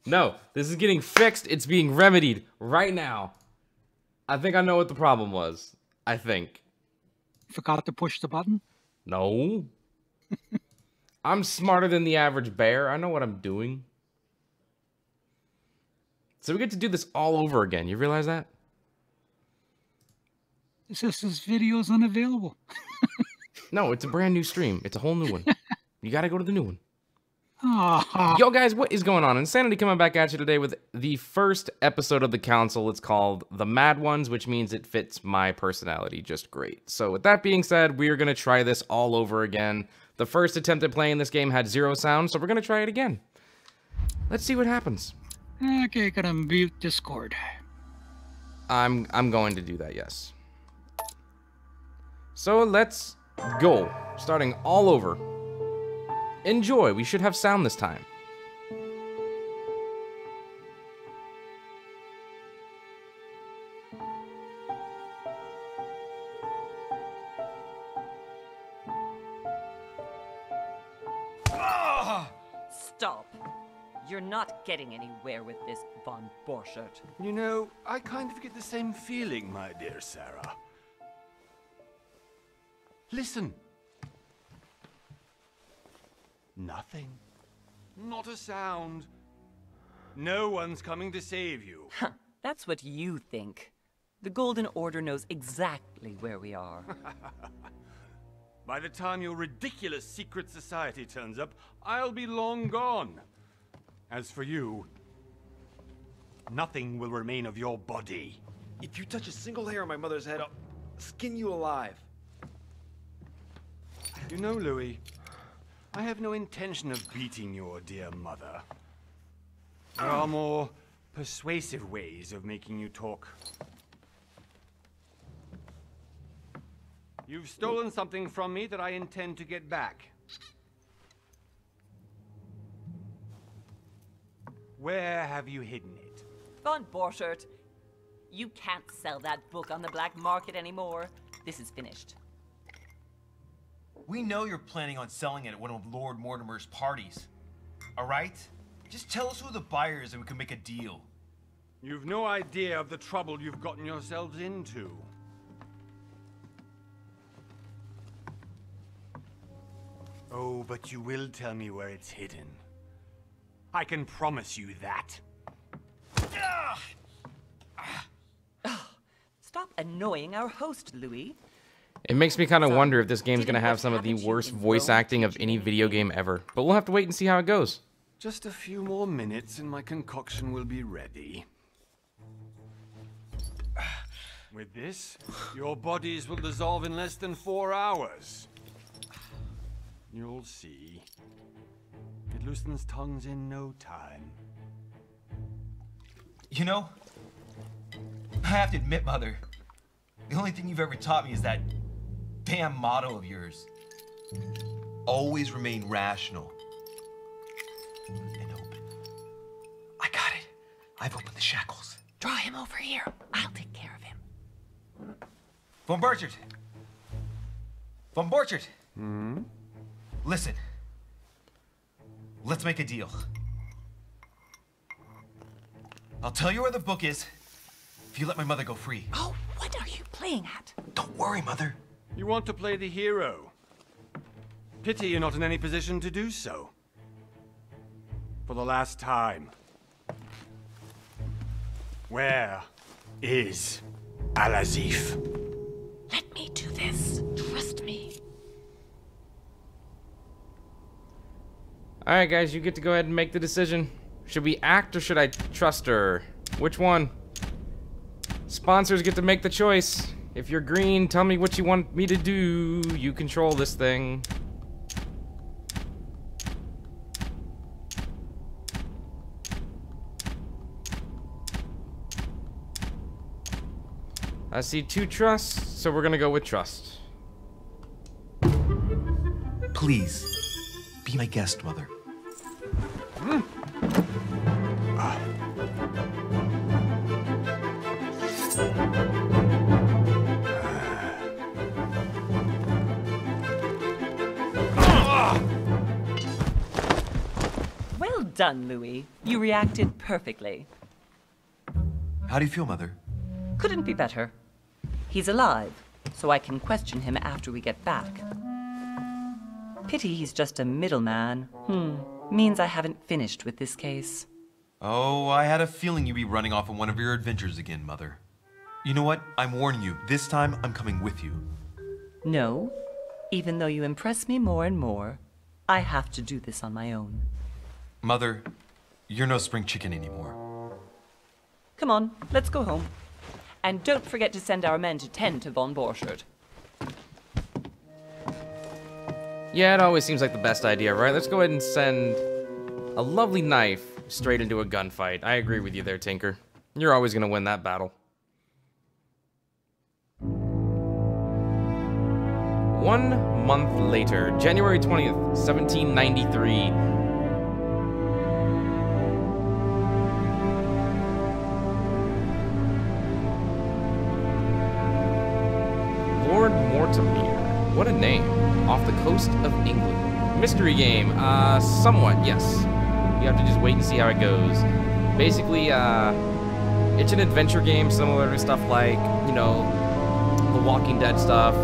No, this is getting fixed. It's being remedied right now. I think I know what the problem was. I think. Forgot to push the button? No. I'm smarter than the average bear. I know what I'm doing. So we get to do this all over again. You realize that? It says this video is unavailable. No, it's a brand new stream. It's a whole new one. You gotta go to the new one. Oh. Yo, guys, what is going on? Insanity coming back at you today with the first episode of the council. It's called The Mad Ones, which means it fits my personality just great. So with that being said, we are going to try this all over again. The first attempt at playing this game had 0 sound, so we're going to try it again. Let's see what happens. Okay, gonna mute Discord. I'm going to do that, yes. So let's go. Starting all over. Enjoy. We should have sound this time. Stop. You're not getting anywhere with this, von Borchert. You know, I kind of get the same feeling, my dear Sarah. Listen. Nothing. Not a sound. No one's coming to save you. Huh, that's what you think. The Golden Order knows exactly where we are. By the time your ridiculous secret society turns up, I'll be long gone. As for you, nothing will remain of your body. If you touch a single hair on my mother's head, I'll skin you alive. You know, Louis, I have no intention of beating your dear mother. There are more persuasive ways of making you talk. You've stolen something from me that I intend to get back. Where have you hidden it? Von Borchert, you can't sell that book on the black market anymore. This is finished. We know you're planning on selling it at one of Lord Mortimer's parties. All right? Just tell us who the buyer is and we can make a deal. You've no idea of the trouble you've gotten yourselves into. Oh, but you will tell me where it's hidden. I can promise you that. Stop annoying our host, Louis. It makes me kind of wonder if this game's going to have some of the worst voice acting of any video game ever. But we'll have to wait and see how it goes. Just a few more minutes and my concoction will be ready. With this, your bodies will dissolve in less than 4 hours. You'll see. It loosens tongues in no time. You know, I have to admit, Mother, the only thing you've ever taught me is that damn motto of yours. Always remain rational. And open. I got it. I've opened the shackles. Draw him over here. I'll take care of him. Von Borchert. Von Borchert. Hmm? Listen. Let's make a deal. I'll tell you where the book is if you let my mother go free. Oh, what are you playing at? Don't worry, Mother. You want to play the hero. Pity you're not in any position to do so. For the last time. Where is Al-Azif? Let me do this. Trust me. Alright, guys, you get to go ahead and make the decision. Should we act or should I trust her? Which one? Sponsors get to make the choice. If you're green, tell me what you want me to do. You control this thing. I see 2 trusts, so we're gonna go with trust. Please, be my guest, Mother. Well done, Louis. You reacted perfectly. How do you feel, Mother? Couldn't be better. He's alive, so I can question him after we get back. Pity he's just a middleman. Means I haven't finished with this case. Oh, I had a feeling you'd be running off on one of your adventures again, Mother. You know what? I'm warning you. This time, I'm coming with you. No. Even though you impress me more and more, I have to do this on my own. Mother, you're no spring chicken anymore. Come on, let's go home. And don't forget to send our men to tend to von Borchardt. Yeah, it always seems like the best idea, right? Let's go ahead and send a lovely knife straight into a gunfight. I agree with you there, Tinker. You're always going to win that battle. 1 month later, January 20th, 1793. Lord Mortimer. What a name. Off the coast of England. Mystery game. Somewhat, yes. You have to just wait and see how it goes. Basically, it's an adventure game similar to stuff like, you know, the Walking Dead stuff,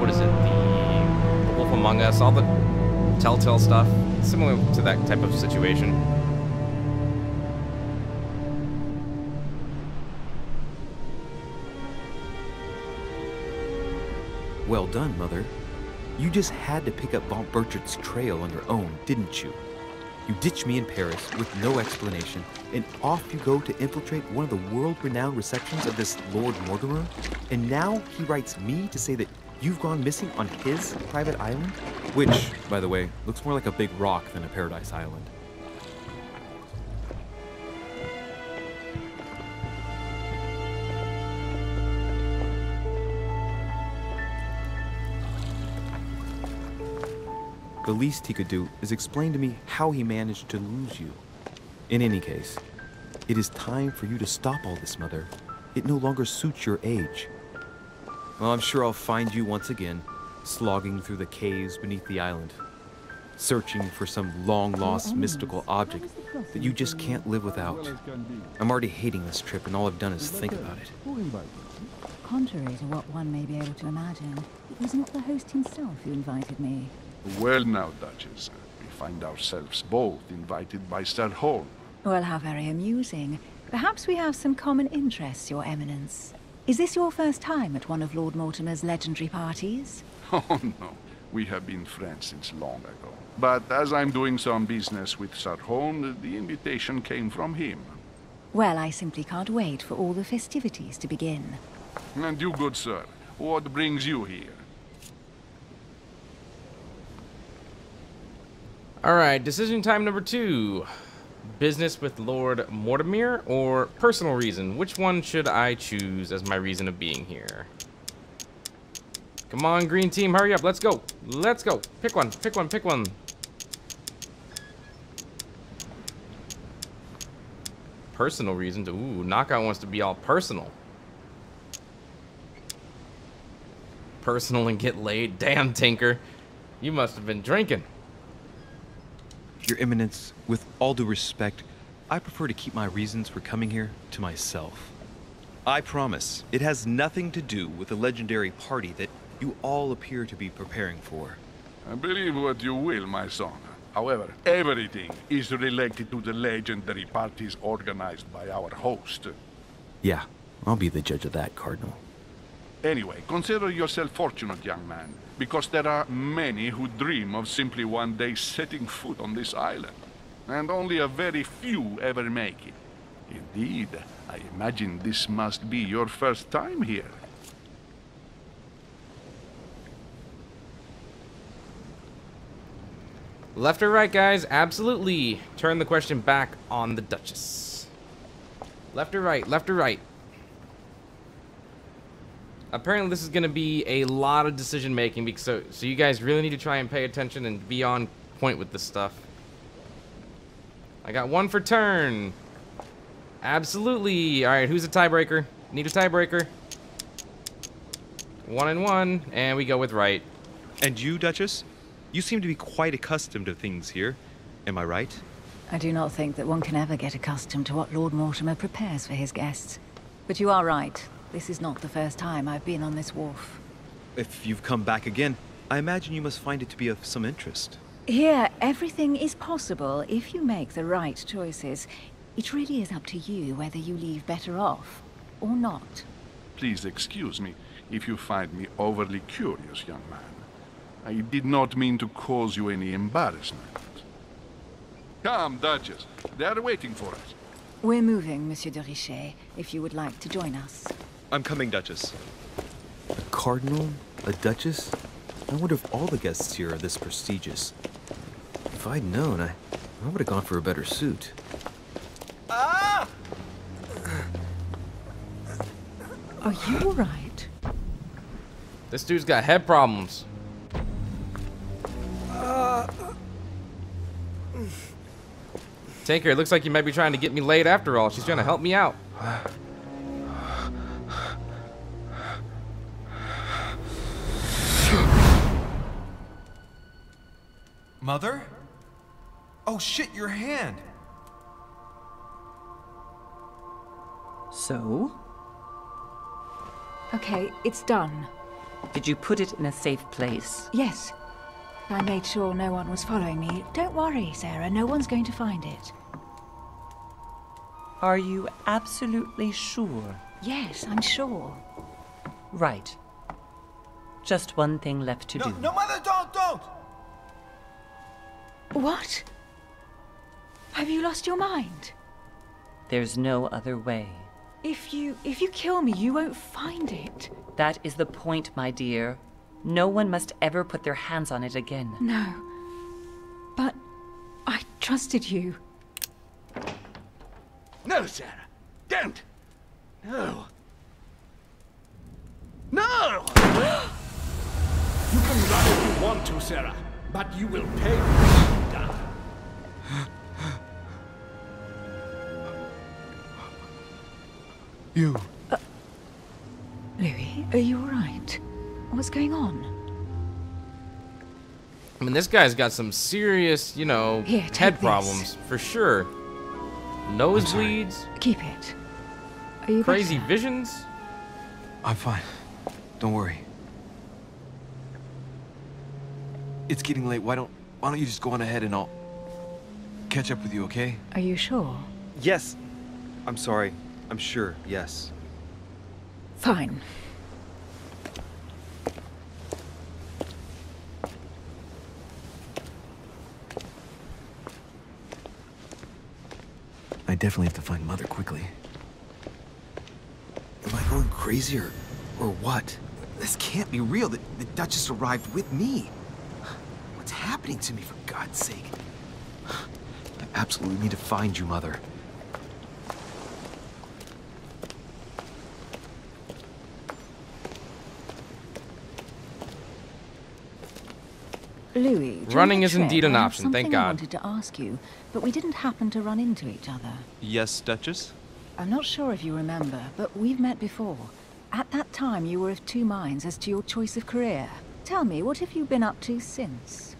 what is it, the Wolf Among Us, all the Telltale stuff. Similar to that type of situation. Well done, Mother. You just had to pick up von Borchardt's trail on your own, didn't you? You ditched me in Paris with no explanation, and off you go to infiltrate one of the world-renowned receptions of this Lord Mortimer, and now he writes me to say that you've gone missing on his private island? Which, by the way, looks more like a big rock than a paradise island. The least he could do is explain to me how he managed to lose you. In any case, it is time for you to stop all this, Mother. It no longer suits your age. Well, I'm sure I'll find you once again, slogging through the caves beneath the island, searching for some long-lost mystical object that you just can't live without. I'm already hating this trip, and all I've done is think about it. Contrary to what one may be able to imagine, it was not the host himself who invited me. Well now, Duchess, we find ourselves both invited by Sir Holm. Well, how very amusing. Perhaps we have some common interests, Your Eminence. Is this your first time at one of Lord Mortimer's legendary parties? Oh no, we have been friends since long ago. But as I'm doing some business with Sir Holm, the invitation came from him. Well, I simply can't wait for all the festivities to begin. And you, good sir, what brings you here? Alright, decision time number 2. Business with Lord Mortimer or personal reason? Which one should I choose as my reason of being here? Come on, green team, hurry up. Let's go. Let's go. Pick one, pick one, pick one. Personal reasons. Ooh, Knockout wants to be all personal. Personal and get laid. Damn, Tinker. You must have been drinking. Your Eminence, with all due respect, I prefer to keep my reasons for coming here to myself. I promise, it has nothing to do with the legendary party that you all appear to be preparing for. Believe what you will, my son. However, everything is related to the legendary parties organized by our host. Yeah, I'll be the judge of that, Cardinal. Anyway, consider yourself fortunate, young man, because there are many who dream of simply one day setting foot on this island, and only a very few ever make it. Indeed, I imagine this must be your first time here. Left or right, guys? Absolutely. Turn the question back on the Duchess. Left or right? Left or right? Apparently this is going to be a lot of decision making, because so you guys really need to try and pay attention and be on point with this stuff. I got one for turn. Absolutely. All right, who's a tiebreaker? Need a tiebreaker. 1 and 1, and we go with right. And you, Duchess? You seem to be quite accustomed to things here. Am I right? I do not think that one can ever get accustomed to what Lord Mortimer prepares for his guests. But you are right. This is not the first time I've been on this wharf. If you've come back again, I imagine you must find it to be of some interest. Here, everything is possible if you make the right choices. It really is up to you whether you leave better off or not. Please excuse me if you find me overly curious, young man. I did not mean to cause you any embarrassment. Come, Duchess. They are waiting for us. We're moving, Monsieur de Richet, if you would like to join us. I'm coming, Duchess. A cardinal? A duchess? I wonder if all the guests here are this prestigious. If I'd known, I would have gone for a better suit. Ah! Are you all right? This dude's got head problems. Take her. It looks like you might be trying to get me laid after all. She's trying to help me out. Mother? Oh shit, your hand! So? Okay, it's done. Did you put it in a safe place? Yes. I made sure no one was following me. Don't worry, Sarah. No one's going to find it. Are you absolutely sure? Yes, I'm sure. Right. Just one thing left to do. No, Mother, don't! What? Have you lost your mind? There's no other way. If you kill me, you won't find it. That is the point, my dear. No one must ever put their hands on it again. No. But I trusted you. No, Sarah. Don't. No. No! You can run if you want to, Sarah, but you will pay when you die. You. Louis, are you all right? What's going on? I mean, this guy's got some serious, you know, Here, take head this. problems for sure. Nosebleeds, Keep it. Are you crazy better? visions. I'm fine. Don't worry. It's getting late. Why don't you just go on ahead and I'll catch up with you, okay? Are you sure? Yes. I'm sorry. I'm sure, yes. Fine. I definitely have to find Mother quickly. Am I going crazy or what? This can't be real. The Duchess arrived with me. What's happening to me, for God's sake? I absolutely need to find you, Mother. Louis, during Running the is indeed trip, an I have option, thank something God. I wanted to ask you, but we didn't happen to run into each other. Yes, Duchess? I'm not sure if you remember, but we've met before. At that time, you were of two minds as to your choice of career. Tell me, what have you been up to since?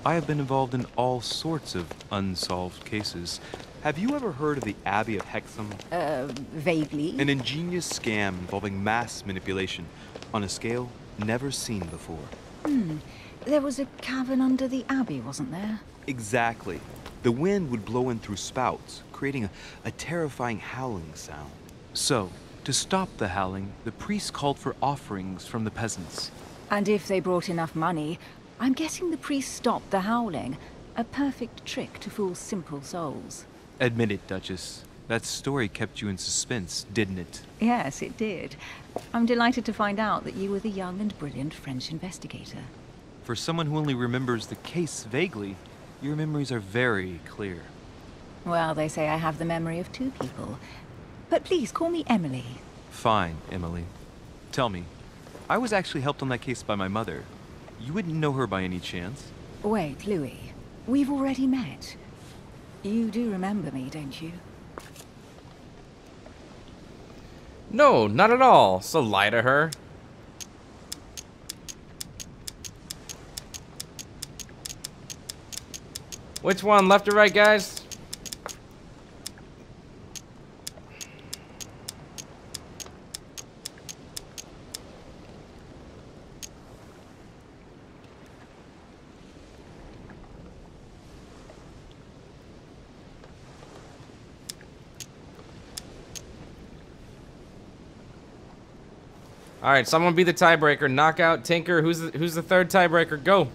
I have been involved in all sorts of unsolved cases. Have you ever heard of the Abbey of Hexham? Vaguely. An ingenious scam involving mass manipulation on a scale never seen before. There was a cavern under the abbey, wasn't there? Exactly. The wind would blow in through spouts, creating a terrifying howling sound. So, to stop the howling, the priests called for offerings from the peasants. And if they brought enough money, I'm guessing the priest stopped the howling. A perfect trick to fool simple souls. Admit it, Duchess. That story kept you in suspense, didn't it? Yes, it did. I'm delighted to find out that you were the young and brilliant French investigator. For someone who only remembers the case vaguely, your memories are very clear. Well, they say I have the memory of two people. But please, call me Emily. Fine, Emily. Tell me, I was actually helped on that case by my mother. You wouldn't know her by any chance? Wait, Louis. We've already met. You do remember me, don't you? No, not at all. So lie to her. Which one, left or right, guys? All right, someone be the tiebreaker. Knockout, Tinker. Who's the third tiebreaker? Go.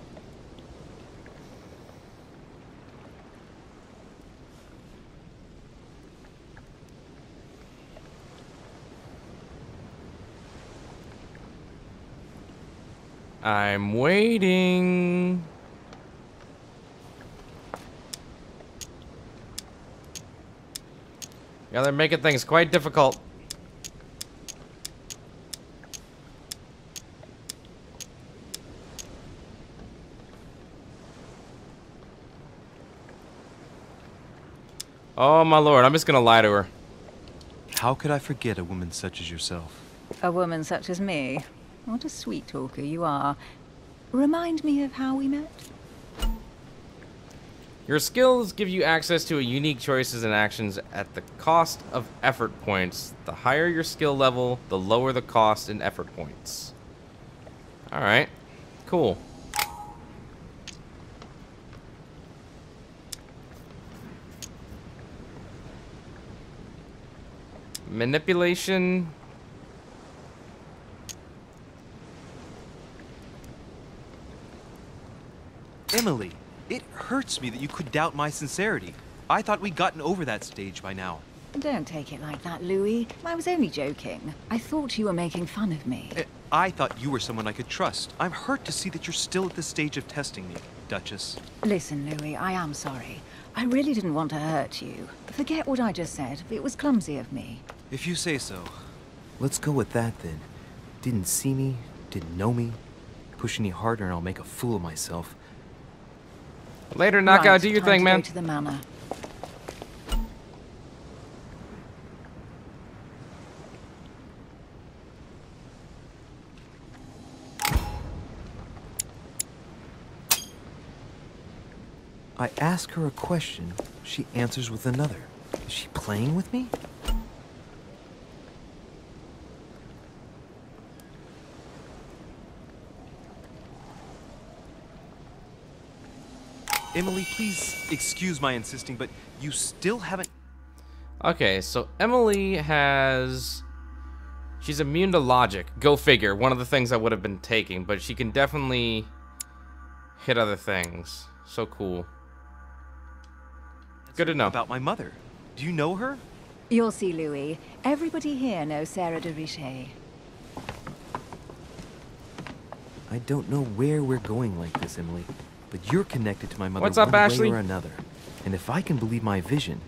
I'm waiting. Yeah, they're making things quite difficult. Oh, my lord. I'm just gonna lie to her. How could I forget a woman such as yourself? A woman such as me? What a sweet talker you are. Remind me of how we met? Your skills give you access to unique choices and actions at the cost of effort points. The higher your skill level, the lower the cost in effort points. Alright. Cool. Manipulation. Emily, it hurts me that you could doubt my sincerity. I thought we'd gotten over that stage by now. Don't take it like that, Louis. I was only joking. I thought you were making fun of me. I thought you were someone I could trust. I'm hurt to see that you're still at this stage of testing me, Duchess. Listen, Louis, I am sorry. I really didn't want to hurt you. Forget what I just said. It was clumsy of me. If you say so. Let's go with that, then. Didn't see me, didn't know me. Push any harder and I'll make a fool of myself. Later, Knockout. Right, Do your time thing, to man. Go to the manor. I ask her a question, she answers with another. Is she playing with me? Emily, please excuse my insisting, but you still haven't... Okay, so Emily has... She's immune to logic. Go figure. One of the things I would have been taking, but she can definitely hit other things. So cool. Good to know. About my mother. Do you know her? You'll see, Louis. Everybody here knows Louis de Richet. I don't know where we're going like this, Emily, but you're connected to my mother What's up, one Ashley? way or another. And if I can believe my vision,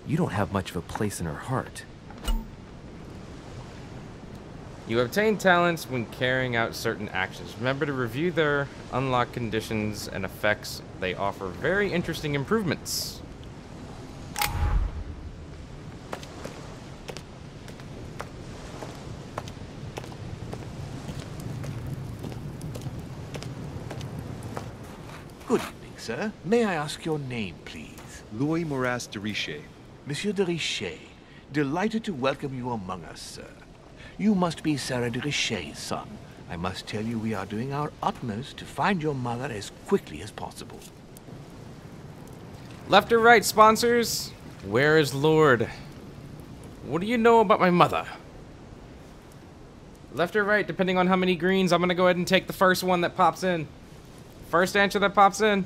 you don't have much of a place in her heart. You obtain talents when carrying out certain actions. Remember to review their unlock conditions and effects. They offer very interesting improvements. Good evening, sir. May I ask your name, please? Louis de Richet. Monsieur de Richet, delighted to welcome you among us, sir. You must be Sarah de Richet's son. I must tell you we are doing our utmost to find your mother as quickly as possible. Left or right, sponsors? Where is Lord? What do you know about my mother? Left or right, depending on how many greens. I'm gonna go ahead and take the first one that pops in. First answer that pops in.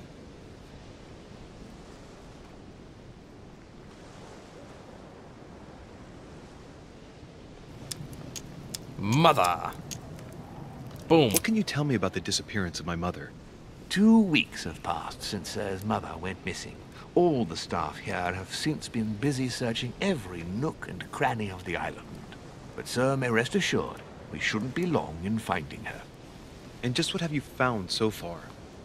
Mother. Boom. What can you tell me about the disappearance of my mother? 2 weeks have passed since Sir's mother went missing. All the staff here have since been busy searching every nook and cranny of the island. But Sir may rest assured, we shouldn't be long in finding her. And just what have you found so far?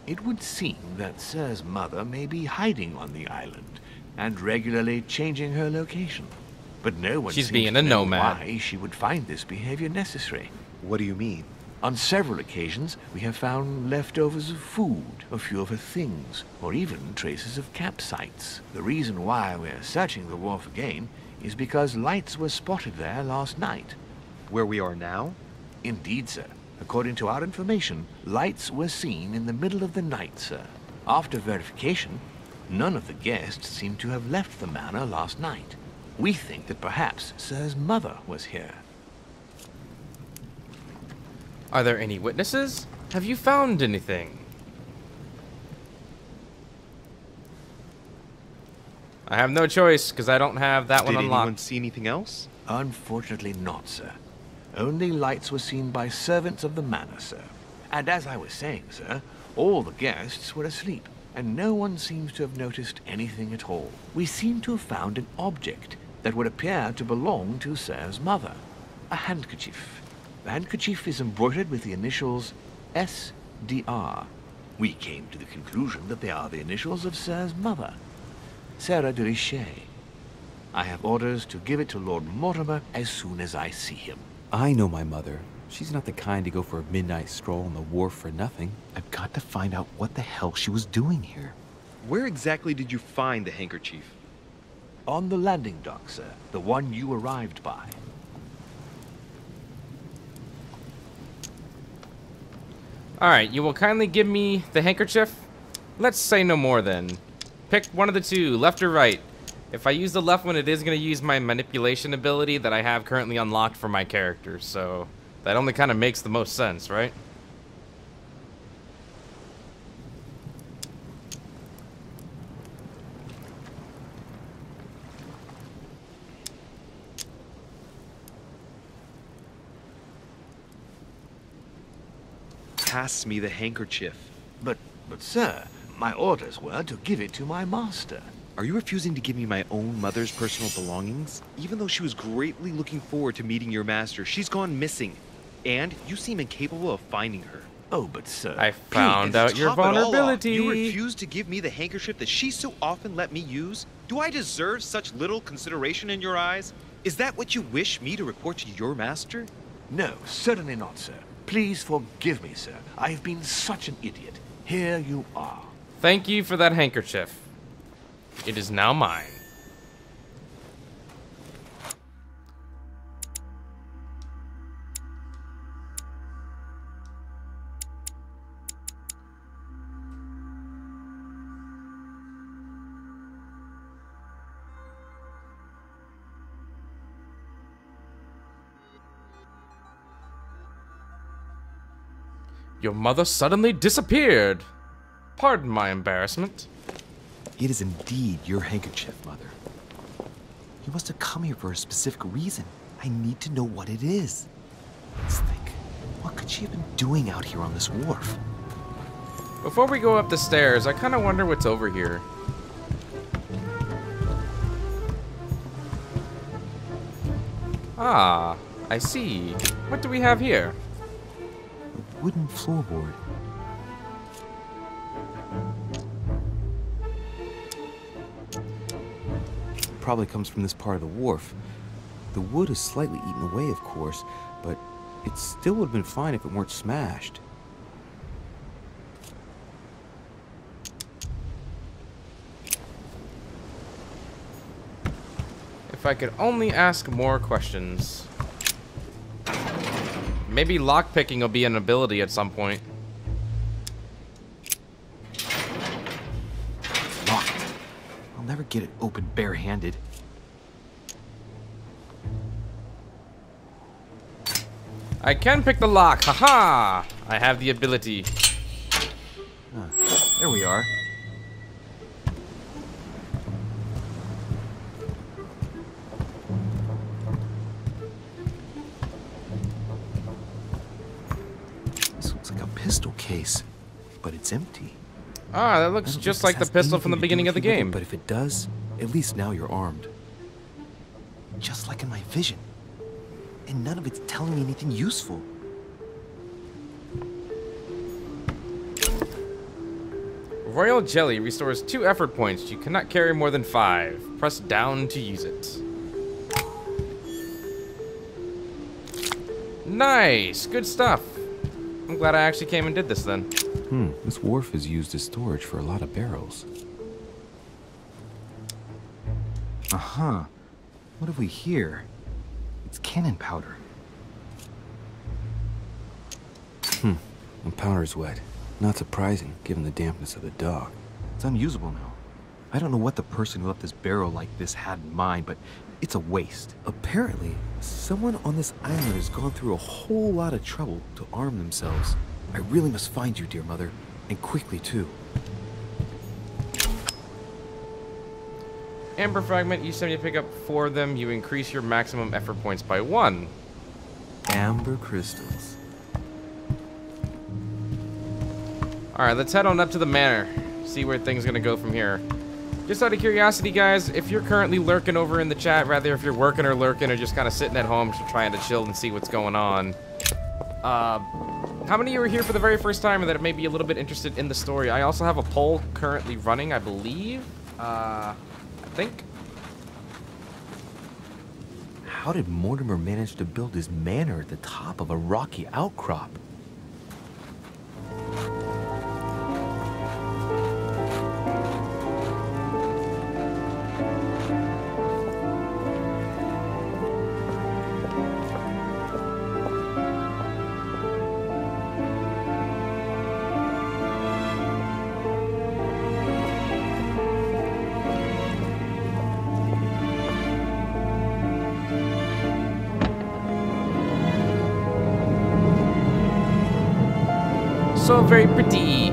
It would seem that Sir's mother may be hiding on the island and regularly changing her location. But no one She's seems being to a know nomad. why she would find this behavior necessary. What do you mean? On several occasions, we have found leftovers of food, a few of her things, or even traces of campsites. The reason why we're searching the wharf again is because lights were spotted there last night. Where we are now? Indeed, sir. According to our information, lights were seen in the middle of the night, sir. After verification, none of the guests seem to have left the manor last night. We think that perhaps Sir's mother was here. Are there any witnesses? Have you found anything? I have no choice because I don't have that one Did unlocked. anyone see anything else? Unfortunately not, sir. Only lights were seen by servants of the manor, sir. And as I was saying, sir, all the guests were asleep, and no one seems to have noticed anything at all. We seem to have found an object that would appear to belong to Sir's mother. A handkerchief. The handkerchief is embroidered with the initials S.D.R. We came to the conclusion that they are the initials of Sir's mother, Sarah de Richet. I have orders to give it to Lord Mortimer as soon as I see him. I know my mother. She's not the kind to go for a midnight stroll on the wharf for nothing. I've got to find out what the hell she was doing here. Where exactly did you find the handkerchief? On the landing dock, sir. The one you arrived by. Alright, you will kindly give me the handkerchief? Let's say no more then. Pick one of the two, left or right. If I use the left one, it is going to use my manipulation ability that I have currently unlocked for my character, so that only kind of makes the most sense, right? Pass me the handkerchief. But sir, my orders were to give it to my master. Are you refusing to give me my own mother's personal belongings? Even though she was greatly looking forward to meeting your master, she's gone missing. And you seem incapable of finding her. Oh, but sir... I found out your vulnerability. You refuse to give me the handkerchief that she so often let me use? Do I deserve such little consideration in your eyes? Is that what you wish me to report to your master? No, certainly not, sir. Please forgive me, sir. I have been such an idiot. Here you are. Thank you for that handkerchief. It is now mine. Your mother suddenly disappeared. Pardon my embarrassment. It is indeed your handkerchief, Mother. You must have come here for a specific reason. I need to know what it is. Let's think. What could she have been doing out here on this wharf? Before we go up the stairs, I kind of wonder what's over here. Ah, I see. What do we have here? A wooden floorboard. Probably comes from this part of the wharf. The wood is slightly eaten away, of course, but it still would have been fine if it weren't smashed. If I could only ask more questions. Maybe lockpicking will be an ability at some point. Locked. I'll never get it open barehanded. I can pick the lock. Haha! I have the ability. There we are. This looks like a pistol case, but it's empty. Ah, that looks just like the pistol from the beginning of the game. But if it does, at least now you're armed. Just like in my vision. And none of it's telling me anything useful. Royal Jelly restores 2 effort points. You cannot carry more than 5. Press down to use it. Nice! Good stuff. I'm glad I actually came and did this then. This wharf is used as storage for a lot of barrels. Uh-huh. What have we here? It's cannon powder. The powder's wet. Not surprising, given the dampness of the dock. It's unusable now. I don't know what the person who left this barrel like this had in mind, but it's a waste. Apparently, someone on this island has gone through a whole lot of trouble to arm themselves. I really must find you, dear mother, and quickly too. Amber fragment, each time you pick up 4 of them, you increase your maximum effort points by 1. Amber crystals. Alright, let's head on up to the manor. See where things are gonna go from here. Just out of curiosity, guys, if you're currently lurking over in the chat, rather if you're working or lurking or just kind of sitting at home just trying to chill and see what's going on. How many of you are here for the very first time or that may be a little bit interested in the story? I also have a poll currently running, I believe. I think. How did Mortimer manage to build his manor at the top of a rocky outcrop? So very pretty.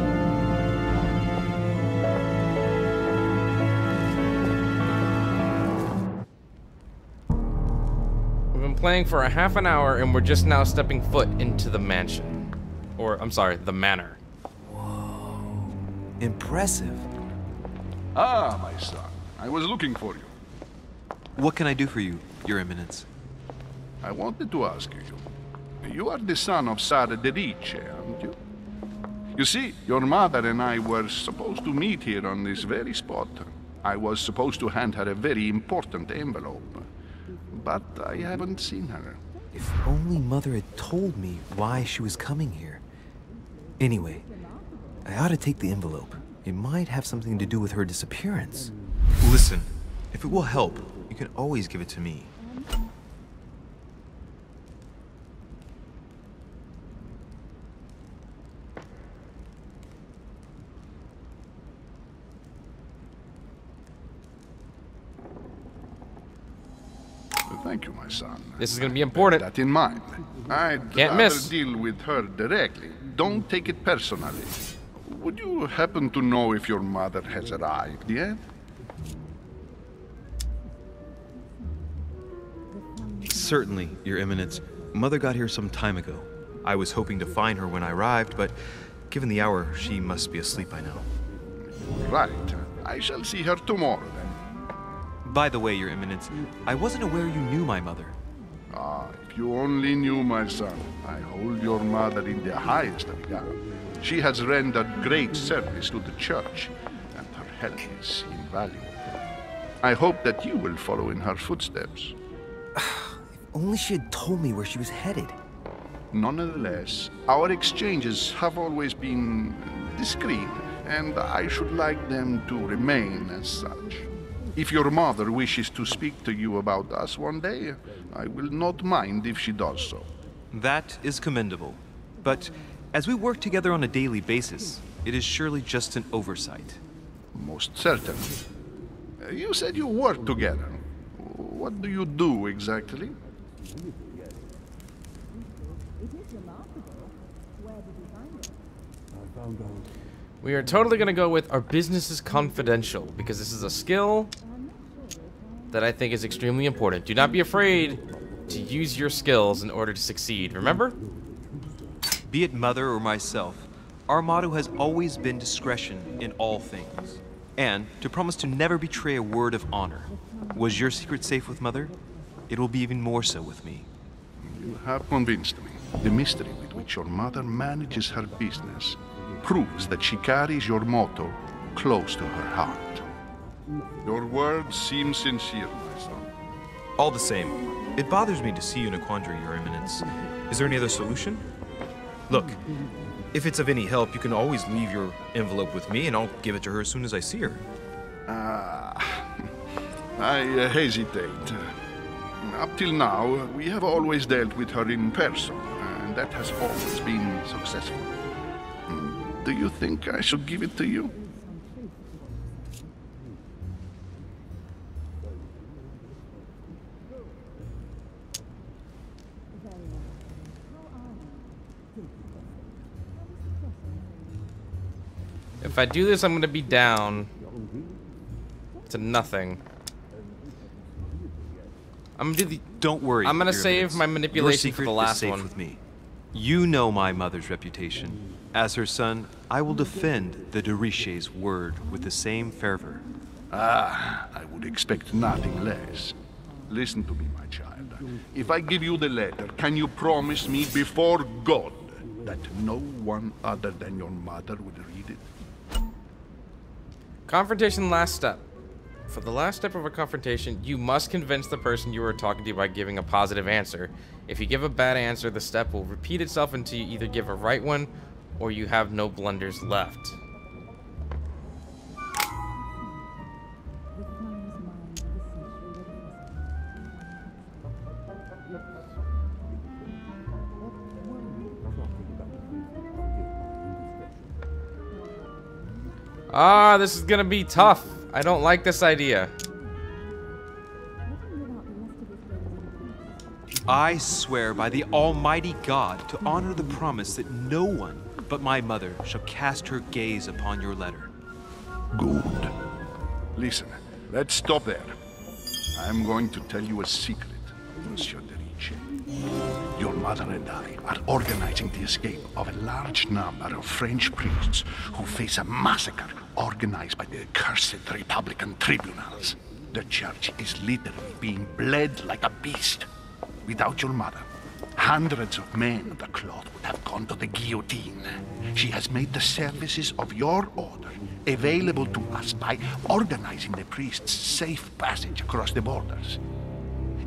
We've been playing for a half an hour and we're just now stepping foot into the mansion. Or, I'm sorry, the manor. Whoa. Impressive. Ah, my son. I was looking for you. What can I do for you, Your Eminence? I wanted to ask you. You are the son of Sir de Richet, aren't you? You see, your mother and I were supposed to meet here on this very spot. I was supposed to hand her a very important envelope. But I haven't seen her. If only Mother had told me why she was coming here. Anyway, I ought to take the envelope. It might have something to do with her disappearance. Listen, if it will help, you can always give it to me. Thank you, my son. This is going to be important. Bear that in mind. I'd Can't rather miss. deal with her directly. Don't take it personally. Would you happen to know if your mother has arrived yet? Certainly, Your Eminence. Mother got here some time ago. I was hoping to find her when I arrived, but given the hour, she must be asleep by now. Right. I shall see her tomorrow, then. By the way, Your Eminence, I wasn't aware you knew my mother. Ah, if you only knew, my son. I hold your mother in the highest regard. She has rendered great service to the church, and her help is invaluable. I hope that you will follow in her footsteps. If only she had told me where she was headed. Nonetheless, our exchanges have always been discreet, and I should like them to remain as such. If your mother wishes to speak to you about us one day, I will not mind if she does so. That is commendable. But as we work together on a daily basis, it is surely just an oversight. Most certainly. You said you work together. What do you do exactly? We are totally going to go with our business is confidential because this is a skill that I think is extremely important. Do not be afraid to use your skills in order to succeed, remember? Be it Mother or myself, our motto has always been discretion in all things, and to promise to never betray a word of honor. Was your secret safe with Mother? It will be even more so with me. You have convinced me. The mystery with which your mother manages her business proves that she carries your motto close to her heart. Your words seem sincere, my son. All the same, it bothers me to see you in a quandary, Your Eminence. Is there any other solution? Look, if it's of any help, you can always leave your envelope with me and I'll give it to her as soon as I see her. I hesitate. Up till now, we have always dealt with her in person, and that has always been successful. Do you think I should give it to you? If I do this, I'm going to be down to nothing. I'm gonna do the. Don't worry. I'm gonna Your save Eminence. my manipulation Your for the secret last is safe one. with me. You know my mother's reputation. As her son, I will defend the de Richet's word with the same fervor. I would expect nothing less. Listen to me, my child. If I give you the letter, can you promise me before God that no one other than your mother would read it? Confrontation last step. For the last step of a confrontation, you must convince the person you are talking to by giving a positive answer. If you give a bad answer, the step will repeat itself until you either give a right one or you have no blunders left. This is gonna be tough. I don't like this idea. I swear by the Almighty God to honor the promise that no one but my mother shall cast her gaze upon your letter. Good. Listen, let's stop there. I'm going to tell you a secret, Monsieur de Richet. Your mother and I are organizing the escape of a large number of French priests who face a massacre organized by the accursed Republican tribunals. The church is literally being bled like a beast. Without your mother, hundreds of men of the cloth would have gone to the guillotine. She has made the services of your order available to us by organizing the priests' safe passage across the borders.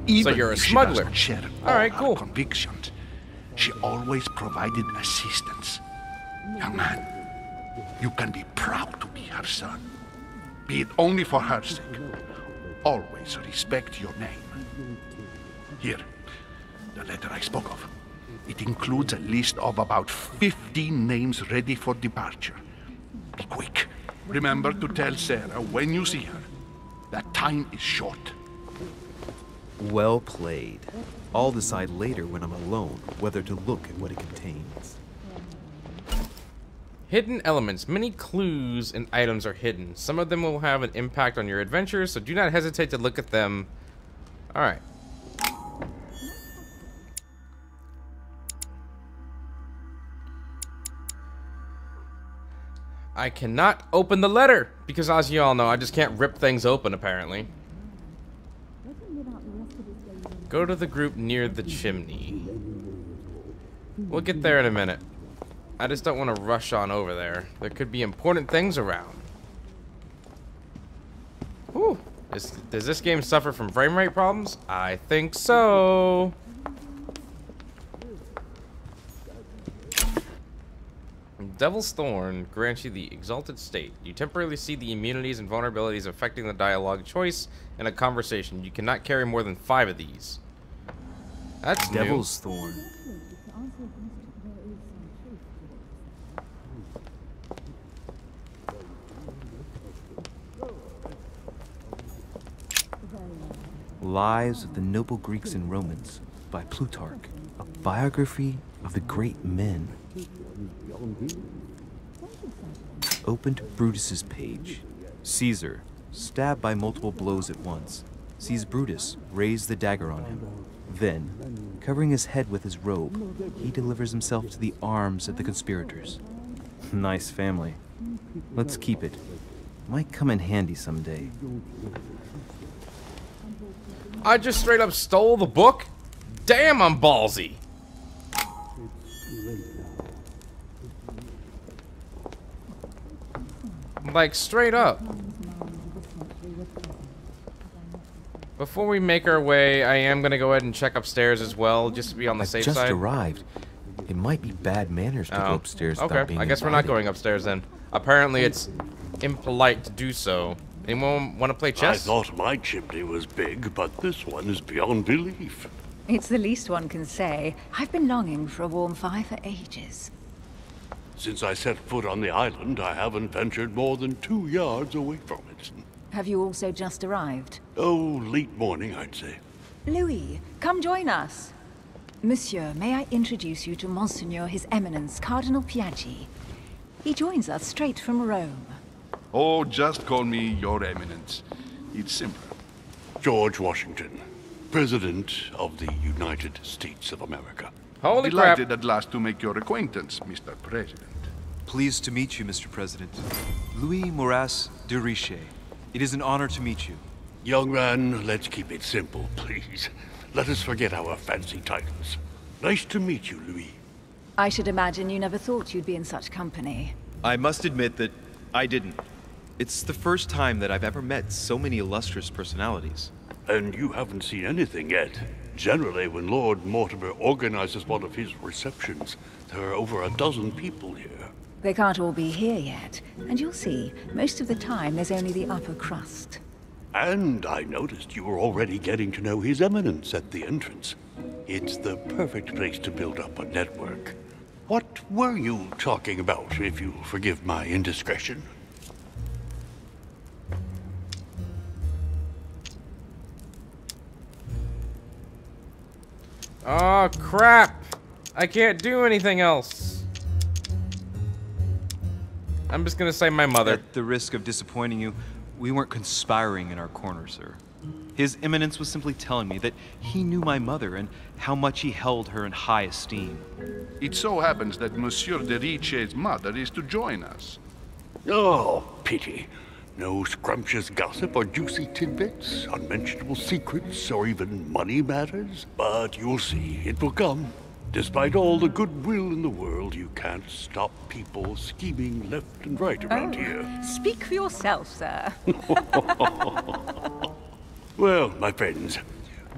Even So you're a if she smuggler. doesn't share All right, our cool. convictions, she always provided assistance. Young man, you can be proud to be her son. Be it only for her sake. Always respect your name. Here, the letter I spoke of. It includes a list of about 15 names ready for departure. Be quick. Remember to tell Sarah when you see her that time is short. Well played. I'll decide later when I'm alone whether to look at what it contains. Hidden elements. Many clues and items are hidden. Some of them will have an impact on your adventure, so do not hesitate to look at them. Alright. I cannot open the letter because, as you all know, I just can't rip things open, apparently. Go to the group near the chimney. We'll get there in a minute. I just don't want to rush on over there. There could be important things around. Whew. Does this game suffer from frame rate problems? I think so. Devil's Thorn grants you the Exalted State. You temporarily see the immunities and vulnerabilities affecting the dialogue choice in a conversation. You cannot carry more than 5 of these. That's Devil's Thorn. Lives of the Noble Greeks and Romans by Plutarch, a biography of the great men. Opened Brutus's page. Caesar, stabbed by multiple blows at once, sees Brutus raise the dagger on him. Then, covering his head with his robe, he delivers himself to the arms of the conspirators. Nice family. Let's keep it. Might come in handy someday. I just straight up stole the book? Damn, I'm ballsy. Like, straight up. Before we make our way, I am going to go ahead and check upstairs as well, just to be on the safe side. I've just arrived. It might be bad manners to go upstairs without being I guess we're not going upstairs then. Apparently it's impolite to do so. Anyone want to play chess? I thought my chimney was big, but this one is beyond belief. It's the least one can say. I've been longing for a warm fire for ages. Since I set foot on the island, I haven't ventured more than 2 yards away from it. Have you also just arrived? Oh, late morning, I'd say. Louis, come join us. Monsieur, may I introduce you to Monseigneur His Eminence, Cardinal Piaggi. He joins us straight from Rome. Oh, just call me Your Eminence. It's simple. George Washington, President of the United States of America. Holy crap. Delighted at last to make your acquaintance, Mr. President. Pleased to meet you, Mr. President. Louis de Richet. It is an honor to meet you. Young man, let's keep it simple, please. Let us forget our fancy titles. Nice to meet you, Louis. I should imagine you never thought you'd be in such company. I must admit that I didn't. It's the first time that I've ever met so many illustrious personalities. And you haven't seen anything yet. Generally, when Lord Mortimer organizes one of his receptions, there are over a dozen people here. They can't all be here yet, and you'll see, most of the time there's only the upper crust. And I noticed you were already getting to know His Eminence at the entrance. It's the perfect place to build up a network. What were you talking about, if you'll forgive my indiscretion? Oh, crap. I can't do anything else. I'm just gonna say my mother. At the risk of disappointing you, we weren't conspiring in our corner, sir. His Eminence was simply telling me that he knew my mother and how much he held her in high esteem. It so happens that Monsieur de Richet's mother is to join us. Oh, pity. No scrumptious gossip or juicy tidbits, unmentionable secrets, or even money matters. But you'll see, it will come. Despite all the goodwill in the world, you can't stop people scheming left and right around here. Speak for yourself, sir. Well, my friends,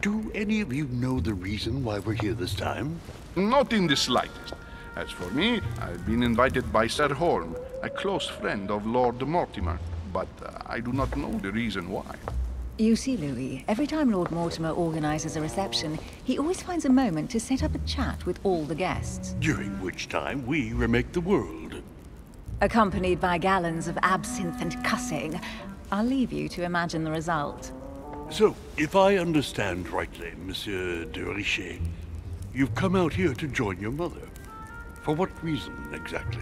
do any of you know the reason why we're here this time? Not in the slightest. As for me, I've been invited by Sir Holm, a close friend of Lord Mortimer, but I do not know the reason why. You see, Louis, every time Lord Mortimer organizes a reception, he always finds a moment to set up a chat with all the guests. During which time we remake the world. Accompanied by gallons of absinthe and cussing. I'll leave you to imagine the result. So, if I understand rightly, Monsieur de Richet, you've come out here to join your mother. For what reason, exactly?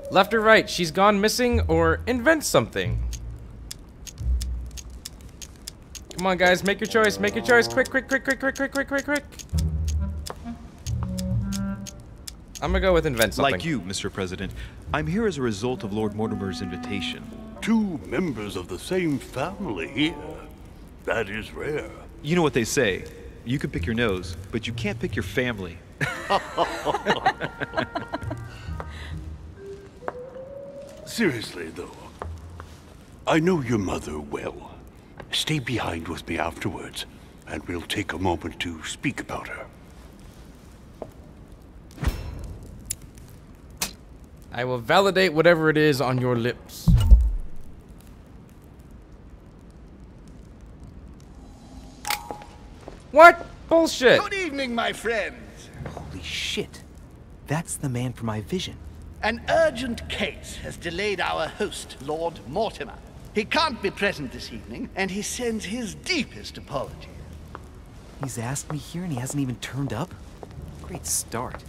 Left or right, she's gone missing or invent something. Come on, guys, make your choice. Make your choice. Quick, quick, quick, quick, quick, quick, quick, quick, quick. I'm gonna go with invent something. Like you, Mr. President, I'm here as a result of Lord Mortimer's invitation. 2 members of the same family here. That is rare. You know what they say. You can pick your nose, but you can't pick your family. Seriously, though, I know your mother well. Stay behind with me afterwards, and we'll take a moment to speak about her. I will validate whatever it is on your lips. What? Bullshit. Good evening, my friends. Holy shit. That's the man from my vision. An urgent case has delayed our host, Lord Mortimer. He can't be present this evening, and he sends his deepest apologies. He's asked me here and he hasn't even turned up? Great start.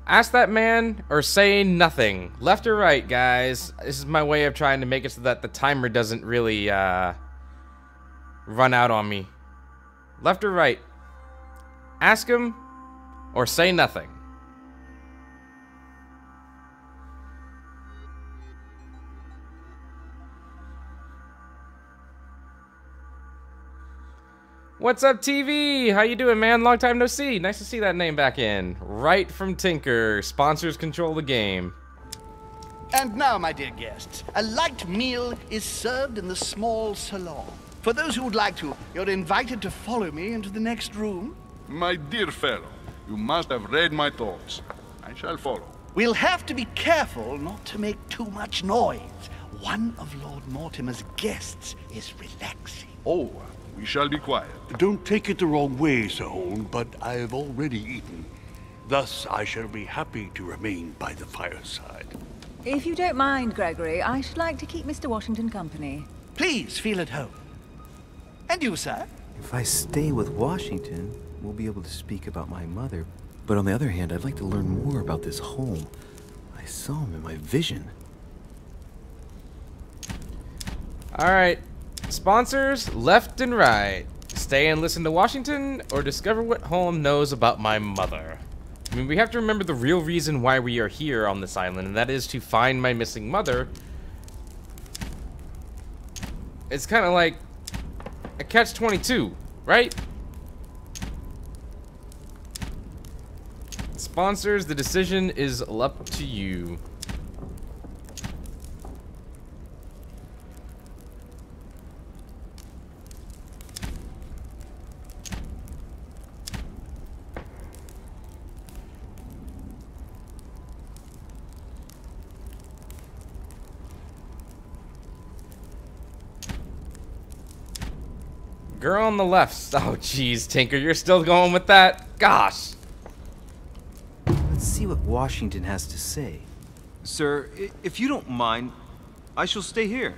Ask that man or say nothing. Left or right, guys. This is my way of trying to make it so that the timer doesn't really run out on me. Left or right? Ask him or say nothing. What's up, TV? How you doing, man? Long time no see. Nice to see that name back in. Right from Tinker. Sponsors control the game. And now, my dear guests, a light meal is served in the small salon. For those who would like to, you're invited to follow me into the next room. My dear fellow, you must have read my thoughts. I shall follow. We'll have to be careful not to make too much noise. One of Lord Mortimer's guests is relaxing. Oh, we shall be quiet. Don't take it the wrong way, Sir Holm, but I have already eaten. Thus, I shall be happy to remain by the fireside. If you don't mind, Gregory, I should like to keep Mr. Washington company. Please feel at home. And you, sir? If I stay with Washington, we'll be able to speak about my mother. But on the other hand, I'd like to learn more about this home. I saw him in my vision. Alright. Sponsors, left and right. Stay and listen to Washington, or discover what Holm knows about my mother. I mean, we have to remember the real reason why we are here on this island, and that is to find my missing mother. It's kind of like a catch-22, right? Sponsors, the decision is up to you. Girl on the left. Oh, jeez, Tinker, you're still going with that? Gosh. Let's see what Washington has to say. Sir, if you don't mind, I shall stay here.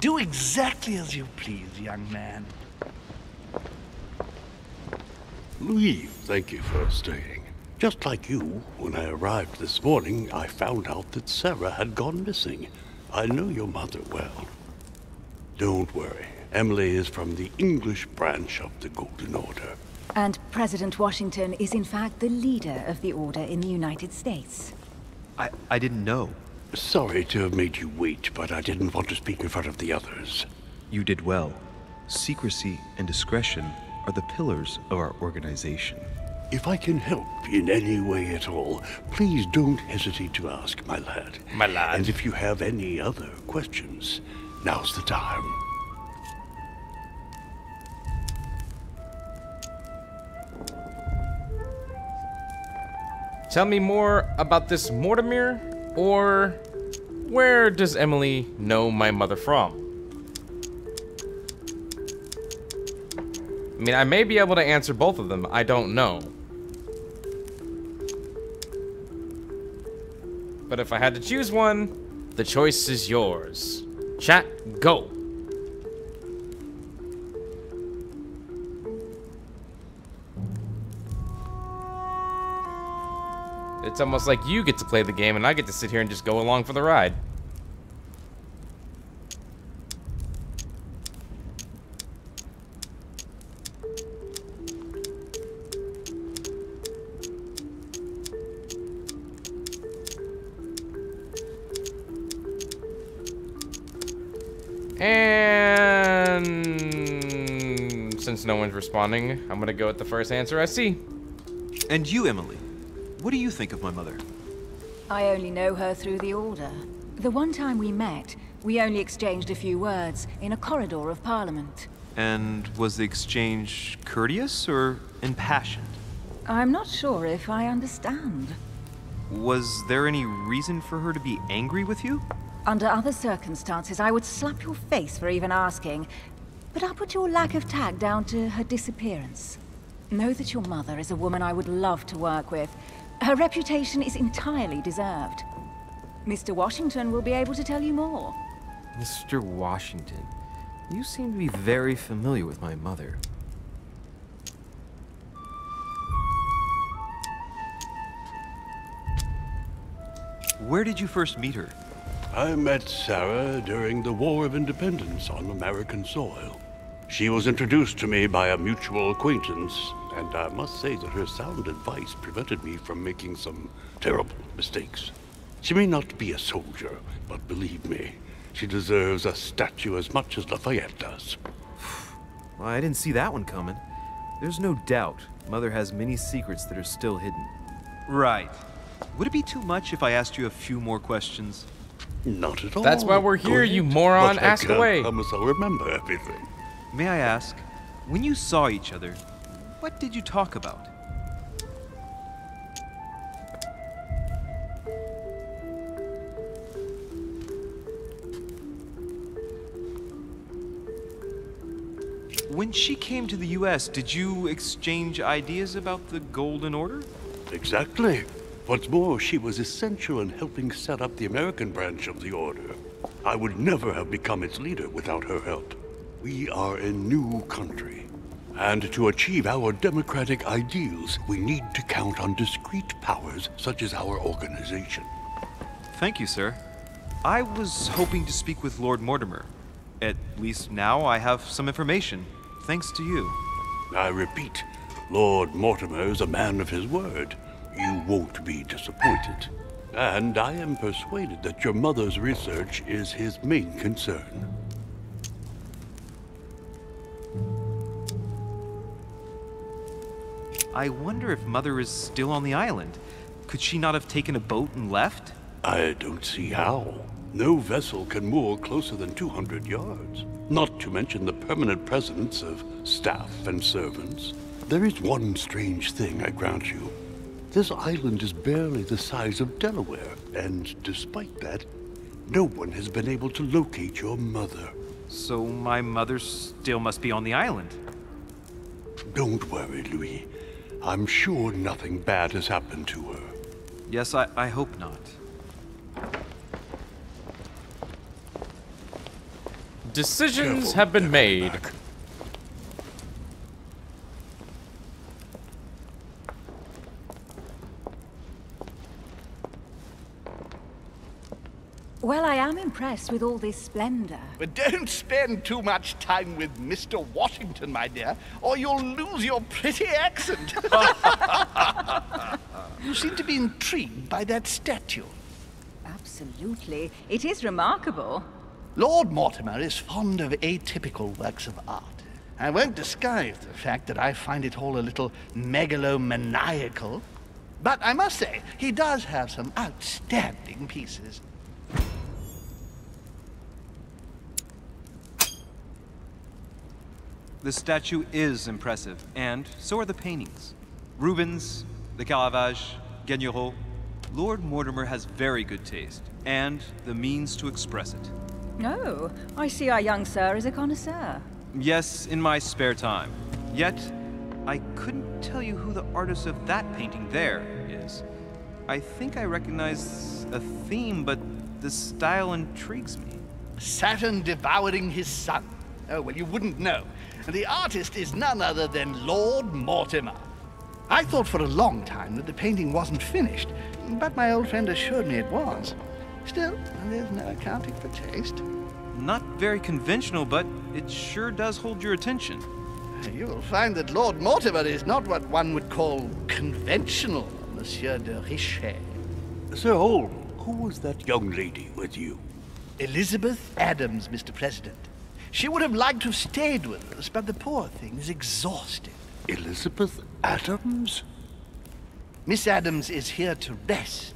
Do exactly as you please, young man. Louis, thank you for staying. Just like you, when I arrived this morning, I found out that Sarah had gone missing. I know your mother well. Don't worry. Emily is from the English branch of the Golden Order. And President Washington is in fact the leader of the Order in the United States. I didn't know. Sorry to have made you wait, but I didn't want to speak in front of the others. You did well. Secrecy and discretion are the pillars of our organization. If I can help in any way at all, please don't hesitate to ask, my lad. My lad. And if you have any other questions, now's the time. Tell me more about this Mortimer, or where does Emily know my mother from? I mean, I may be able to answer both of them. I don't know. But if I had to choose one, the choice is yours. Chat, go. It's almost like you get to play the game and I get to sit here and just go along for the ride. And since no one's responding, I'm gonna go with the first answer I see. And you, Emily, what do you think of my mother? I only know her through the Order. The one time we met, we only exchanged a few words in a corridor of Parliament. And was the exchange courteous or impassioned? I'm not sure if I understand. Was there any reason for her to be angry with you? Under other circumstances, I would slap your face for even asking. But I'll put your lack of tact down to her disappearance. Know that your mother is a woman I would love to work with. Her reputation is entirely deserved. Mr. Washington will be able to tell you more. Mr. Washington, you seem to be very familiar with my mother. Where did you first meet her? I met Sarah during the War of Independence on American soil. She was introduced to me by a mutual acquaintance, and I must say that her sound advice prevented me from making some terrible mistakes. She may not be a soldier, but believe me, she deserves a statue as much as Lafayette does. Well, I didn't see that one coming. There's no doubt Mother has many secrets that are still hidden. Right. Would it be too much if I asked you a few more questions? Not at all. That's why we're here, you moron. Ask away. I promise I'll remember everything. May I ask, when you saw each other, what did you talk about? When she came to the U.S., did you exchange ideas about the Golden Order? Exactly. What's more, she was essential in helping set up the American branch of the Order. I would never have become its leader without her help. We are a new country, and to achieve our democratic ideals, we need to count on discrete powers such as our organization. Thank you, sir. I was hoping to speak with Lord Mortimer. At least now I have some information, thanks to you. I repeat, Lord Mortimer is a man of his word. You won't be disappointed. And I am persuaded that your mother's research is his main concern. I wonder if Mother is still on the island. Could she not have taken a boat and left? I don't see how. No vessel can moor closer than 200 yards. Not to mention the permanent presence of staff and servants. There is one strange thing, I grant you. This island is barely the size of Delaware, and despite that, no one has been able to locate your mother. So my mother still must be on the island. Don't worry, Louis. I'm sure nothing bad has happened to her. Yes, I hope not. Decisions have been made. Well, I am impressed with all this splendor. But don't spend too much time with Mr. Washington, my dear, or you'll lose your pretty accent. You seem to be intrigued by that statue. Absolutely. It is remarkable. Lord Mortimer is fond of atypical works of art. I won't disguise the fact that I find it all a little megalomaniacal. But I must say, he does have some outstanding pieces. The statue is impressive, and so are the paintings. Rubens, the Caravage, Guignero. Lord Mortimer has very good taste, and the means to express it. Oh, I see our young sir is a connoisseur. Yes, in my spare time. Yet, I couldn't tell you who the artist of that painting there is. I think I recognize a theme, but the style intrigues me. Saturn devouring his son. Oh, well, you wouldn't know. The artist is none other than Lord Mortimer. I thought for a long time that the painting wasn't finished, but my old friend assured me it was. Still, there's no accounting for taste. Not very conventional, but it sure does hold your attention. You will find that Lord Mortimer is not what one would call conventional, Monsieur de Richet. Sir Holm, who was that young lady with you? Elizabeth Adams, Mr. President. She would have liked to have stayed with us, but the poor thing is exhausted. Elizabeth Adams? Miss Adams is here to rest.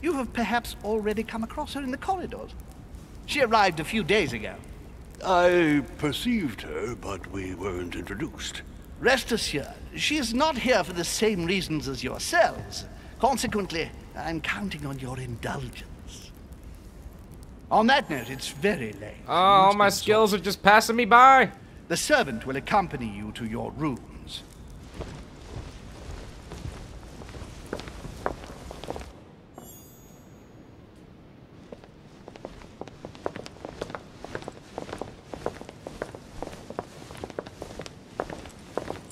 You have perhaps already come across her in the corridors. She arrived a few days ago. I perceived her, but we weren't introduced. Rest assured, she is not here for the same reasons as yourselves. Consequently, I'm counting on your indulgence. On that note, it's very late. Oh, all my skills are just passing me by. The servant will accompany you to your rooms.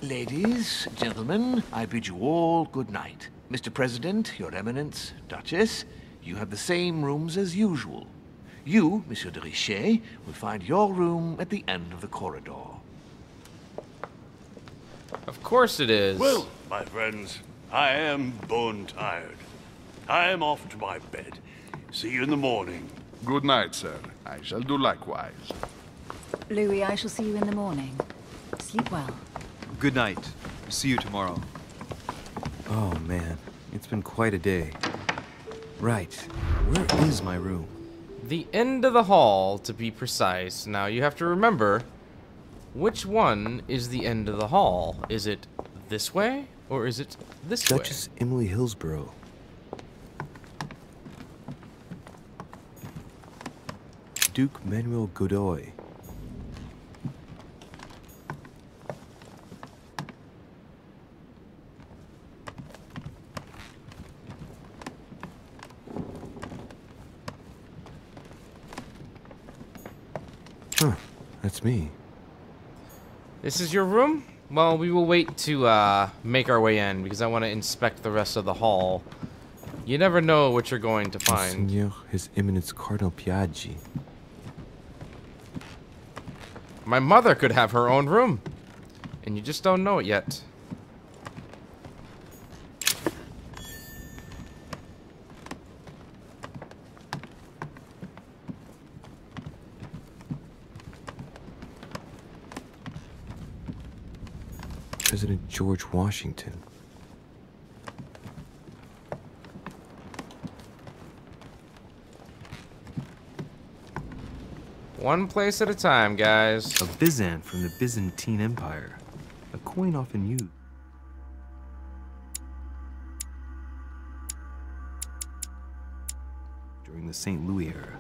Ladies, gentlemen, I bid you all good night. Mr. President, Your Eminence, Duchess, you have the same rooms as usual. You, Monsieur de Richet, will find your room at the end of the corridor. Of course it is. Well, my friends, I am bone tired. I am off to my bed. See you in the morning. Good night, sir. I shall do likewise. Louis, I shall see you in the morning. Sleep well. Good night. See you tomorrow. Oh, man. It's been quite a day. Right. Where is my room? The end of the hall, to be precise. Now, you have to remember, which one is the end of the hall? Is it this way, or is it this way? Duchess Emily Hillsborough. Duke Manuel Godoy. Huh, that's me. This is your room? Well, we will wait to make our way in, because I want to inspect the rest of the hall. You never know what you're going to find. Monseigneur, His Eminence Cardinal Piaggi. My mother could have her own room, and you just don't know it yet. President George Washington. One place at a time, guys. A Byzant from the Byzantine Empire. A coin often used. During the St. Louis era.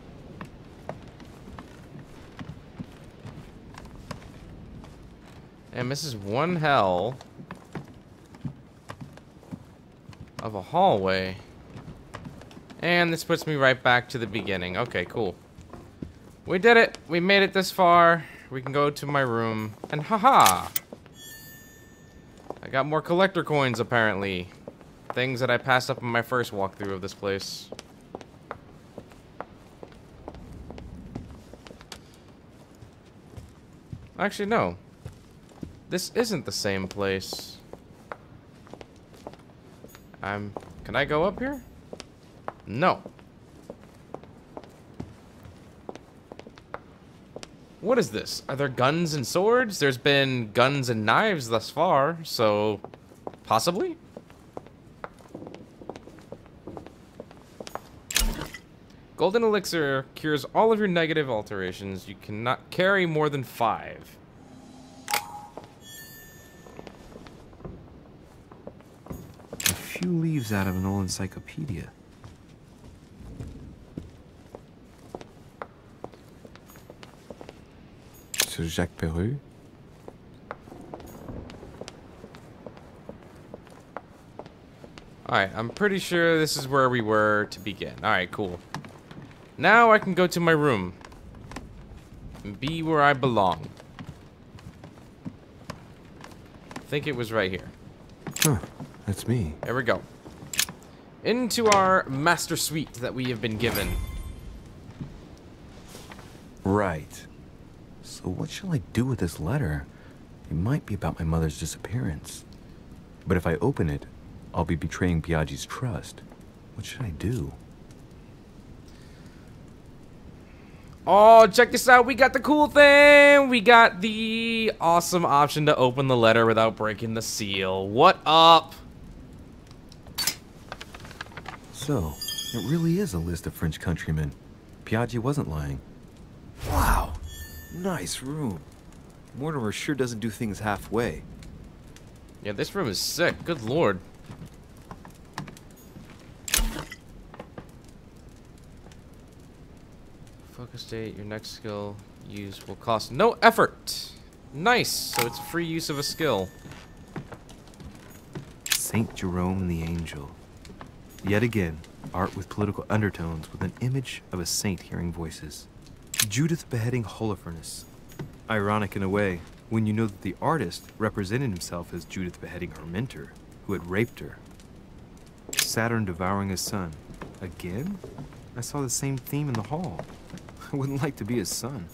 And this is one hell of a hallway. And this puts me right back to the beginning. Okay, cool. We did it. We made it this far. We can go to my room. And haha! I got more collector coins, apparently. Things that I passed up in my first walkthrough of this place. Actually, no. This isn't the same place. Can I go up here? No. What is this? Are there guns and swords? There's been guns and knives thus far, so possibly? Golden Elixir cures all of your negative alterations. You cannot carry more than 5. A few leaves out of an old encyclopedia. Sir Jacques Perreux. Alright, I'm pretty sure this is where we were to begin. Alright, cool. Now I can go to my room. And be where I belong. I think it was right here. Huh, that's me. There we go. Into our master suite that we have been given. Right. So what shall I do with this letter? It might be about my mother's disappearance. But if I open it, I'll be betraying Piaggi's trust. What should I do? Oh, check this out. We got the cool thing. We got the awesome option to open the letter without breaking the seal. What up? So, it really is a list of French countrymen. Piaggi wasn't lying. Wow. Nice room. Mortimer sure doesn't do things halfway. Yeah, this room is sick. Good lord. Focus state, your next skill use will cost no effort. Nice, so it's a free use of a skill. Saint Jerome the Angel. Yet again, art with political undertones with an image of a saint hearing voices. Judith beheading Holofernes. Ironic in a way, when you know that the artist represented himself as Judith beheading her mentor, who had raped her. Saturn devouring his son. Again? I saw the same theme in the hall. I wouldn't like to be his son.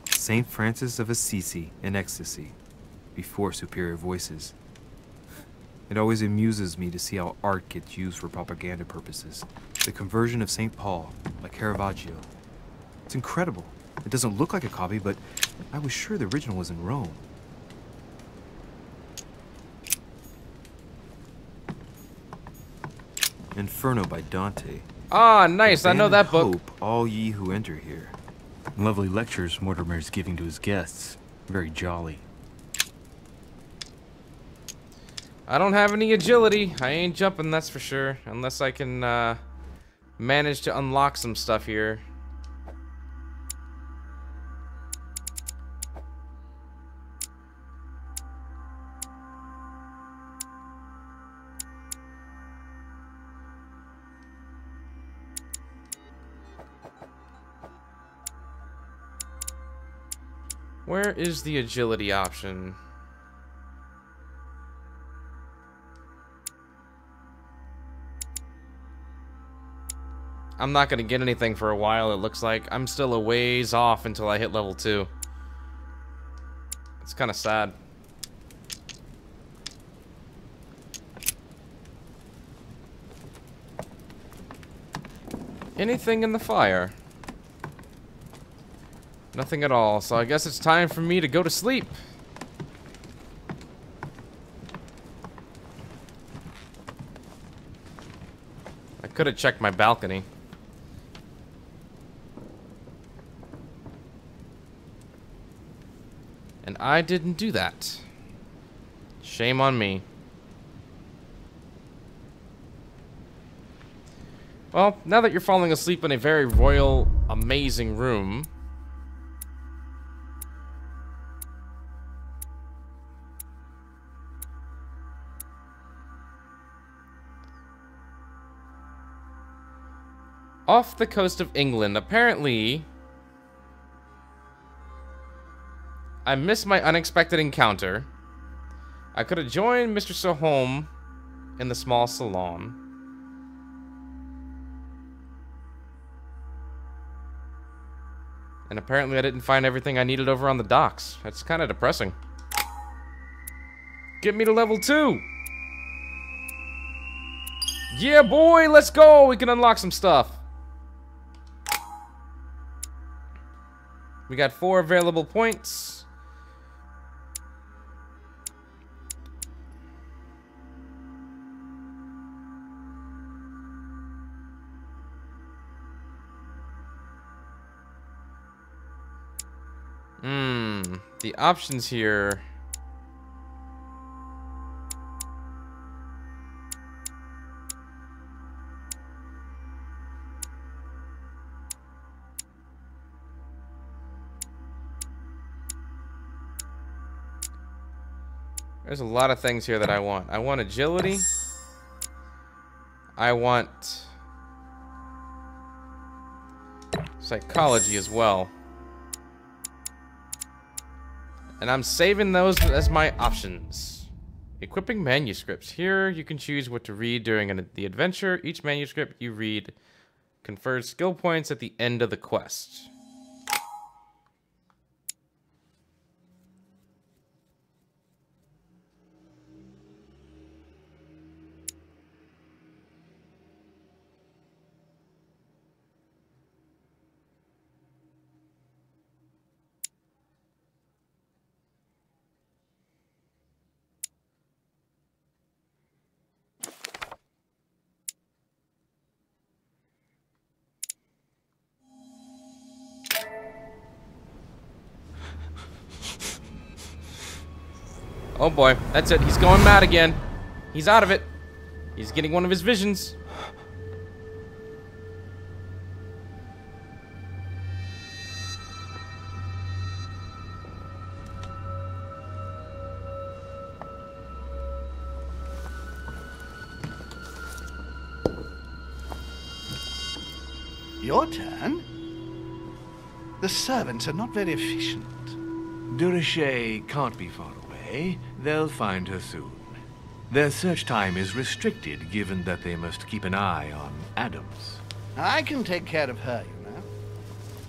Saint Francis of Assisi in ecstasy, before superior voices. It always amuses me to see how art gets used for propaganda purposes. The conversion of St. Paul by Caravaggio. It's incredible. It doesn't look like a copy, but I was sure the original was in Rome. Inferno by Dante. Ah, nice. I know that book. Hope, all ye who enter here. Lovely lectures Mortimer is giving to his guests. Very jolly. I don't have any agility. I ain't jumping, that's for sure. Unless I can manage to unlock some stuff here. Where is the agility option? I'm not gonna get anything for a while, it looks like. I'm still a ways off until I hit level 2. It's kind of sad. Anything in the fire? Nothing at all, so I guess it's time for me to go to sleep. I could have checked my balcony. And I didn't do that. Shame on me. Well, now that you're falling asleep in a very royal, amazing room, off the coast of England, apparently, I missed my unexpected encounter. I could have joined Mr. Sohom in the small salon. And apparently I didn't find everything I needed over on the docks. That's kind of depressing. Get me to level 2! Yeah, boy, let's go! We can unlock some stuff. We got 4 available points. The options here. There's a lot of things here that I want. I want agility. I want psychology as well. And I'm saving those as my options. Equipping manuscripts. Here you can choose what to read during the adventure. Each manuscript you read confers skill points at the end of the quest. Oh boy, that's it. He's going mad again. He's out of it. He's getting one of his visions. Your turn? The servants are not very efficient. De Richet can't be far away. They'll find her soon. Their search time is restricted, given that they must keep an eye on Adams. I can take care of her, you know.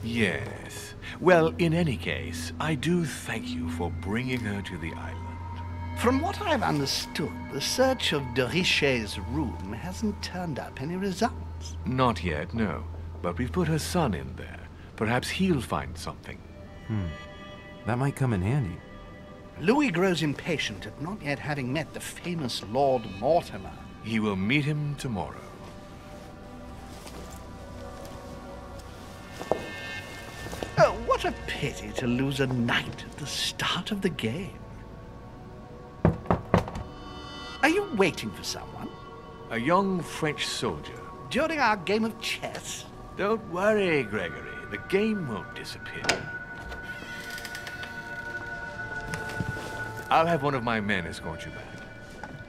Yes. Well, in any case, I do thank you for bringing her to the island. From what I've understood, the search of de Richet's room hasn't turned up any results. Not yet, no. But we've put her son in there. Perhaps he'll find something. That might come in handy. Louis grows impatient at not yet having met the famous Lord Mortimer. He will meet him tomorrow. Oh, what a pity to lose a knight at the start of the game. Are you waiting for someone? A young French soldier. During our game of chess? Don't worry, Gregory. The game won't disappear. I'll have one of my men escort you back.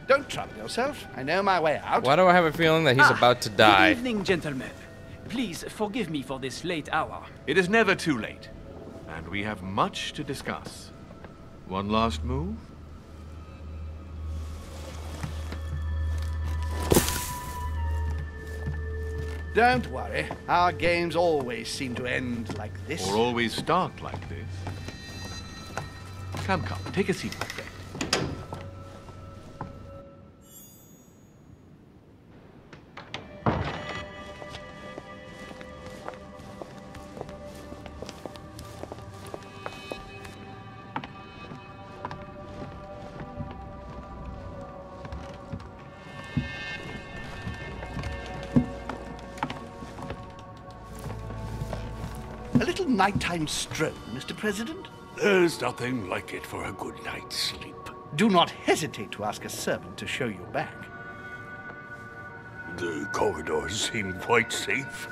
Don't trouble yourself. I know my way out. Why do I have a feeling that he's about to die? Good evening, gentlemen. Please forgive me for this late hour. It is never too late, and we have much to discuss. One last move? Don't worry. Our games always seem to end like this. Or always start like this. Come, take a seat, my friend. A little nighttime stroll, Mr. President? There's nothing like it for a good night's sleep. Do not hesitate to ask a servant to show you back. The corridors seem quite safe.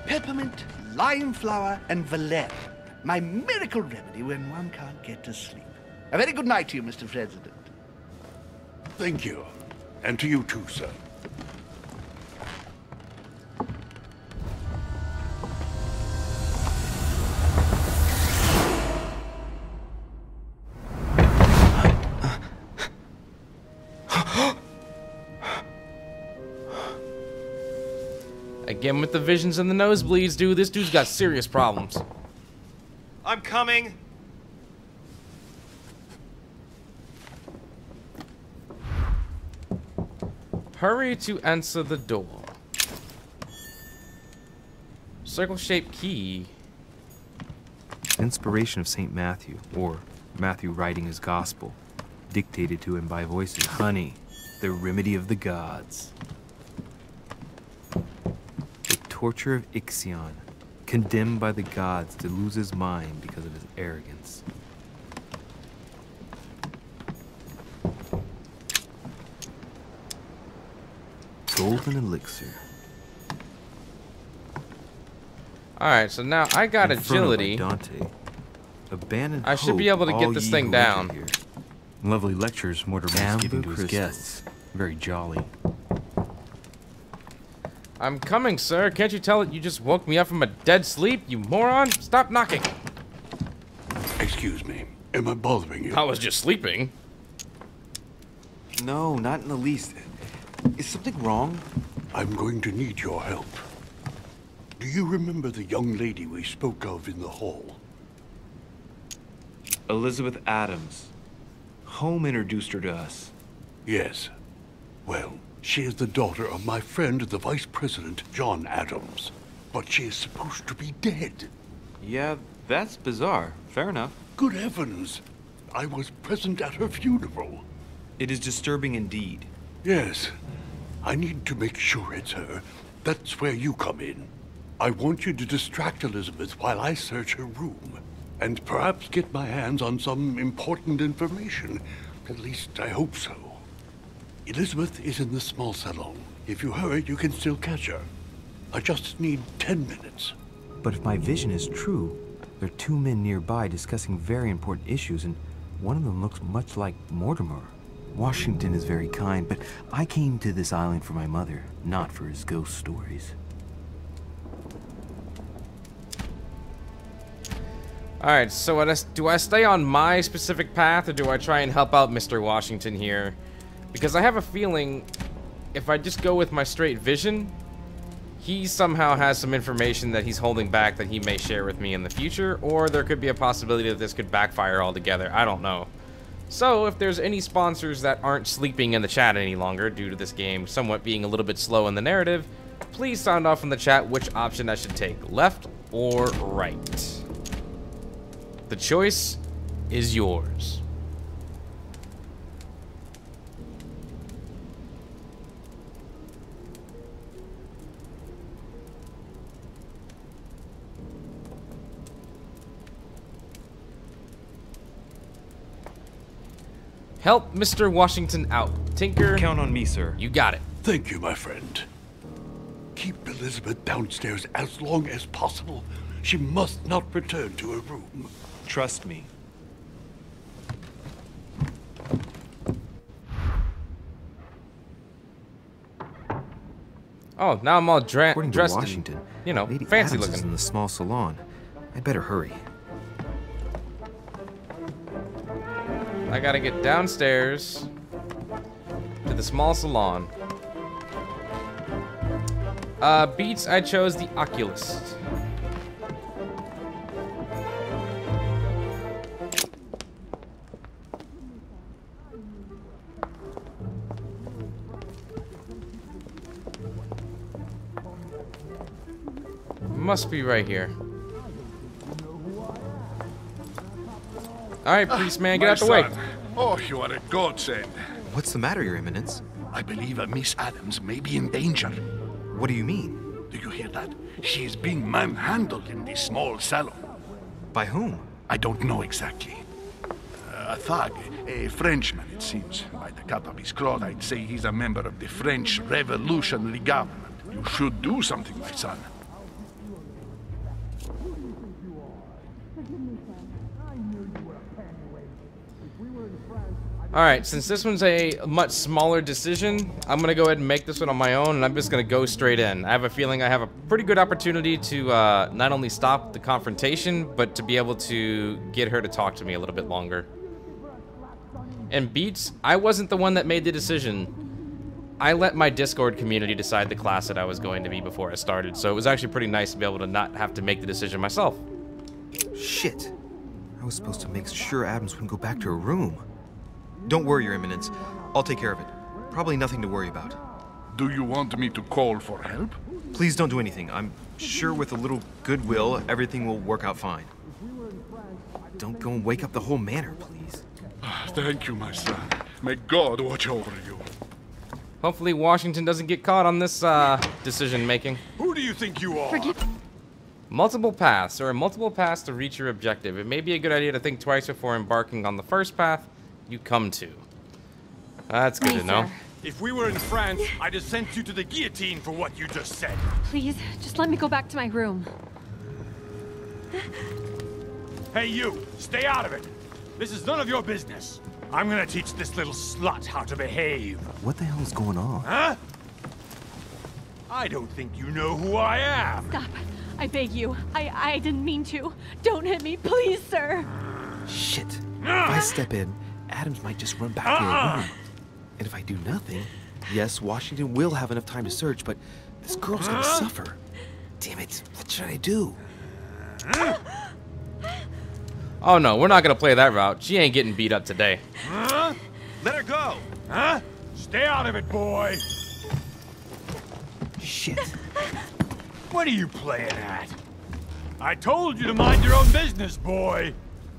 Peppermint, lime flower, and valerian. My miracle remedy when one can't get to sleep. A very good night to you, Mr. President. Thank you. And to you too, sir. Again with the visions and the nosebleeds, dude. This dude's got serious problems. I'm coming. Hurry to answer the door. Circle-shaped key. Inspiration of St. Matthew, or Matthew writing his gospel, dictated to him by voices. Honey, the remedy of the gods. The torture of Ixion, condemned by the gods to lose his mind because of his arrogance. Golden elixir. Alright, so now I got agility. Dante. Abandoned I should be able to get this thing down. Here. Lovely lectures Mortimer is giving to his guests. Very jolly. I'm coming, sir. Can't you tell that you just woke me up from a dead sleep, you moron? Stop knocking. Excuse me. Am I bothering you? I was just sleeping. No, not in the least. Is something wrong? I'm going to need your help. Do you remember the young lady we spoke of in the hall? Elizabeth Adams. Home introduced her to us. Yes. Well, she is the daughter of my friend, the Vice President, John Adams. But she is supposed to be dead. Yeah, that's bizarre. Fair enough. Good heavens! I was present at her funeral. It is disturbing indeed. Yes. I need to make sure it's her. That's where you come in. I want you to distract Elizabeth while I search her room. and perhaps get my hands on some important information. At least, I hope so. Elizabeth is in the small salon. If you hurry, you can still catch her. I just need 10 minutes. But if my vision is true, there are 2 men nearby discussing very important issues, and one of them looks much like Mortimer. Washington is very kind, but I came to this island for my mother, not for his ghost stories. Alright, so do I stay on my specific path, or do I try and help out Mr. Washington here? Because I have a feeling if I just go with my straight vision, he somehow has some information that he's holding back that he may share with me in the future, or there could be a possibility that this could backfire altogether. I don't know. So, if there's any sponsors that aren't sleeping in the chat any longer due to this game somewhat being a little bit slow in the narrative, please sound off in the chat which option I should take, left or right. The choice is yours. Help Mr. Washington out. Tinker. Count on me, sir. You got it. Thank you, my friend. Keep Elizabeth downstairs as long as possible. She must not return to her room. Trust me. Oh, now I'm all dressed Washington, in, you know, Lady fancy Adams looking. is in the small salon. I better hurry. I gotta get downstairs to the small salon. Beats, I chose the Oculist. Must be right here. Alright, priest man, get out the way. Oh, you are a godsend. What's the matter, Your Eminence? I believe Miss Adams may be in danger. What do you mean? Do you hear that? She is being manhandled in the small salon. By whom? I don't know exactly. A thug, a Frenchman, it seems. By the cut of his cloth, I'd say he's a member of the French Revolutionary Government. You should do something, my son. Alright, since this one's a much smaller decision, I'm gonna go ahead and make this one on my own, and I'm just gonna go straight in. I have a feeling I have a pretty good opportunity to not only stop the confrontation, but to be able to get her to talk to me a little bit longer. And Beats, I wasn't the one that made the decision. I let my Discord community decide the class that I was going to be before I started, so it was actually pretty nice to be able to not have to make the decision myself. Shit. I was supposed to make sure Adams wouldn't go back to her room. Don't worry, Your Eminence. I'll take care of it. Probably nothing to worry about. Do you want me to call for help? Please don't do anything. I'm sure with a little goodwill, everything will work out fine. Don't go and wake up the whole manor, please. Thank you, my son. May God watch over you. Hopefully Washington doesn't get caught on this decision making. Who do you think you are? Multiple paths. There are multiple paths to reach your objective. It may be a good idea to think twice before embarking on the first path you come to. That's good to know. If we were in France, I'd have sent you to the guillotine for what you just said. Please, just let me go back to my room. Hey, you! Stay out of it! This is none of your business. I'm gonna teach this little slut how to behave. What the hell is going on? Huh? I don't think you know who I am. Stop. I beg you. I didn't mean to. Don't hit me, please, sir. Shit. If I step in, Adams might just run back to her room. And if I do nothing, yes, Washington will have enough time to search, but this girl's gonna suffer. Damn it, what should I do? Oh no, we're not gonna play that route. She ain't getting beat up today. Let her go! Huh? Stay out of it, boy! Shit. What are you playing at? I told you to mind your own business, boy!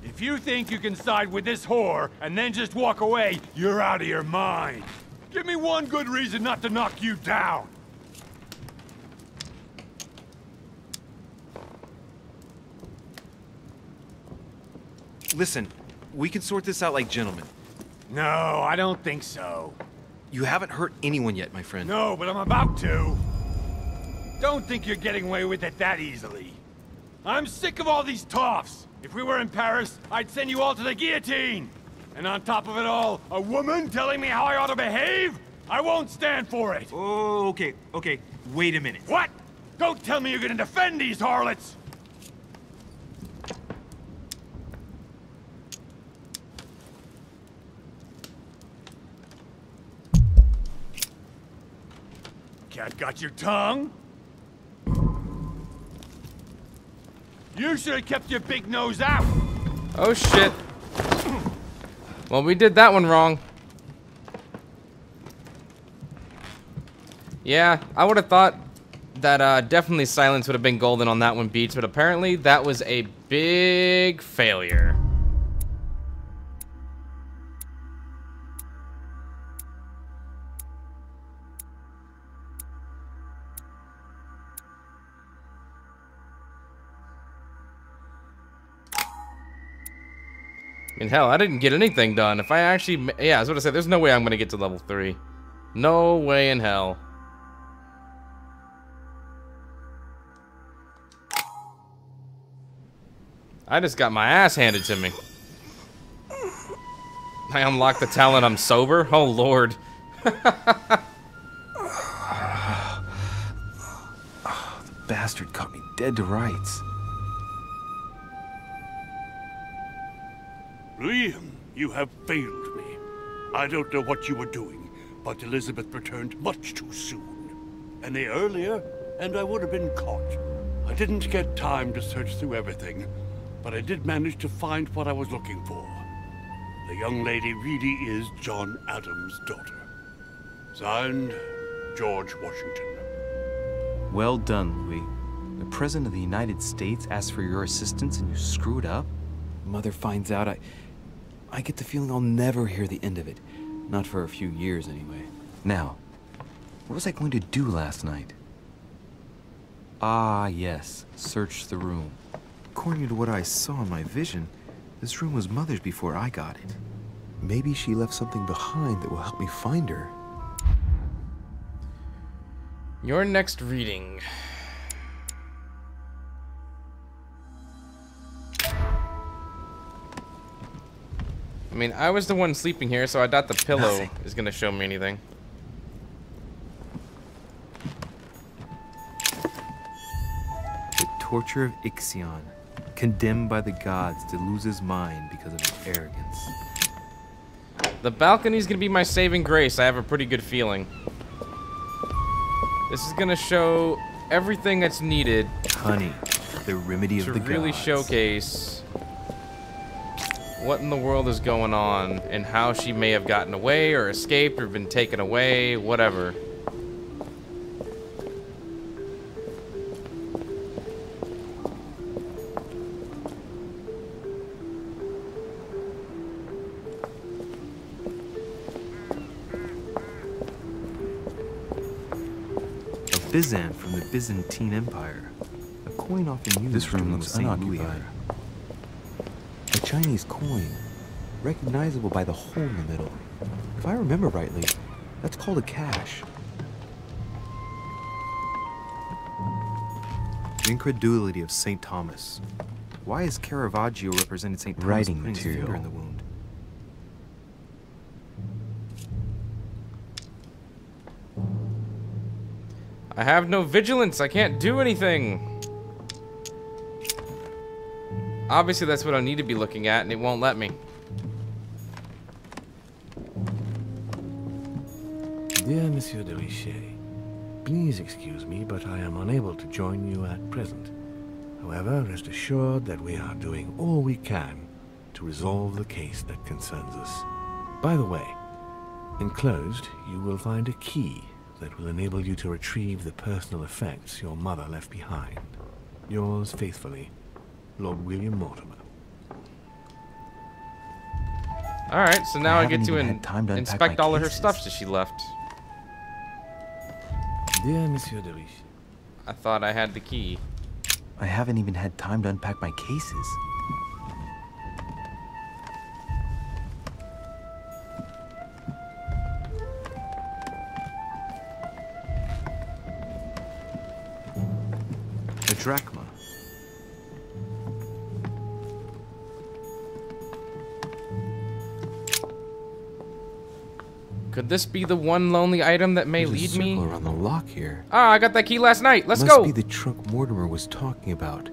If you think you can side with this whore and then just walk away, you're out of your mind. Give me one good reason not to knock you down. Listen, we can sort this out like gentlemen. No, I don't think so. You haven't hurt anyone yet, my friend. No, but I'm about to. Don't think you're getting away with it that easily. I'm sick of all these toffs. If we were in Paris, I'd send you all to the guillotine. And on top of it all, a woman telling me how I ought to behave? I won't stand for it. Oh, okay. Wait a minute. What? Don't tell me you're gonna defend these harlots. Cat got your tongue? You should have kept your big nose out. Oh shit. Well, we did that one wrong. Yeah, I would have thought that definitely silence would have been golden on that one, Beats, but apparently that was a big failure. I mean, hell, I didn't get anything done. If I actually... Yeah, I was going to say, there's no way I'm going to get to level 3. No way in hell. I just got my ass handed to me. I unlocked the talent I'm sober? Oh, Lord. The bastard caught me dead to rights. Liam, you have failed me. I don't know what you were doing, but Elizabeth returned much too soon. Any earlier, and I would have been caught. I didn't get time to search through everything, but I did manage to find what I was looking for. The young lady really is John Adams' daughter. Signed, George Washington. Well done, Louis. The President of the United States asked for your assistance and you screwed up? Mother finds out, I get the feeling I'll never hear the end of it. Not for a few years, anyway. Now, what was I going to do last night? Ah, yes. Search the room. According to what I saw in my vision, this room was Mother's before I got it. Maybe she left something behind that will help me find her. Your next reading. I mean, I was the one sleeping here, so I doubt the pillow is gonna show me anything. The torture of Ixion, condemned by the gods to lose his mind because of his arrogance. The balcony's gonna be my saving grace. I have a pretty good feeling. This is gonna show everything that's needed. Honey, the remedy of the gods. To really showcase what in the world is going on and how she may have gotten away or escaped or been taken away, whatever. A Byzant from the Byzantine Empire. A coin often used. This room looks St. Louis unoccupied. era. A Chinese coin, recognizable by the hole in the middle. If I remember rightly, that's called a cash. The incredulity of St. Thomas. Why is Caravaggio represented St. Thomas Writing putting his material. finger in the wound? I have no vigilance. I can't do anything. Obviously, that's what I need to be looking at, and it won't let me. Dear Monsieur de Richet, please excuse me, but I am unable to join you at present. However, rest assured that we are doing all we can to resolve the case that concerns us. By the way, enclosed, you will find a key that will enable you to retrieve the personal effects your mother left behind. Yours faithfully, Lord William Mortimer. Alright, so now I get haven't to even had time to unpack inspect my all of her cases. stuff that she left. Dear Monsieur de Richet, I thought I had the key. I haven't even had time to unpack my cases. drachma. Could this be the one lonely item that may There's lead a circle me? around the lock here. Ah, I got that key last night. Let's Must go. be the trunk Mortimer was talking about.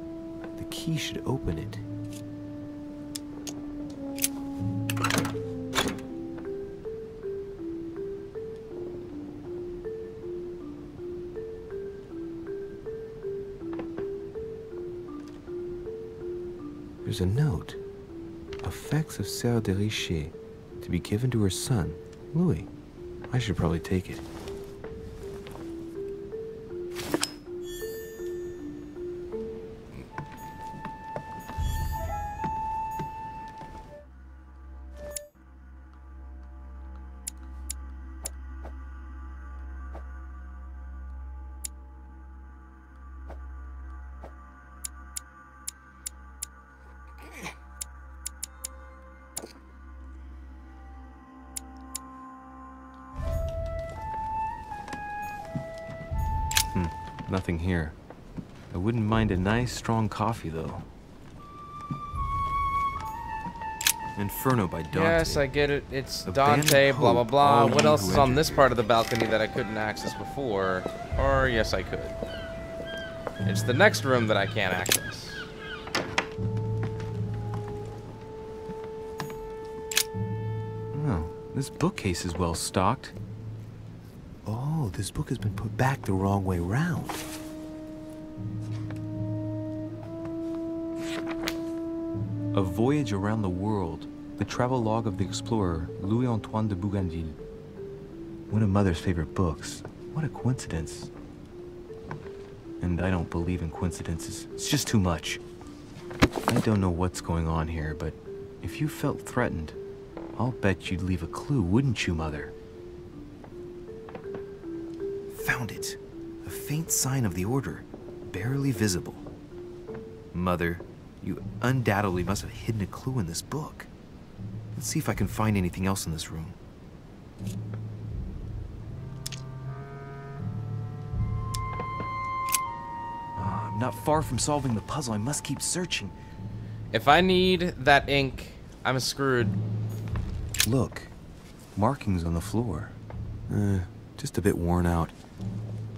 The key should open it. There's a note. Effects of Sœur de Richet, to be given to her son, Louis. I should probably take it. Nothing here. I wouldn't mind a nice, strong coffee, though. Inferno by Dante. Yes, I get it. It's A band of Dante, blah, blah, hope, blah. all What you else who is on enter. this part of the balcony that I couldn't access before? Or, yes, I could. It's the next room that I can't access. Oh, this bookcase is well stocked. Oh, this book has been put back the wrong way round. A Voyage Around the World, the travel log of the explorer Louis-Antoine de Bougainville. One of Mother's favorite books. What a coincidence. And I don't believe in coincidences. It's just too much. I don't know what's going on here, but if you felt threatened, I'll bet you'd leave a clue, wouldn't you, Mother? Found it. A faint sign of the order, barely visible. Mother, you undoubtedly must have hidden a clue in this book. Let's see if I can find anything else in this room. I'm not far from solving the puzzle. I must keep searching. If I need that ink, I'm screwed. Look, markings on the floor. Just a bit worn out.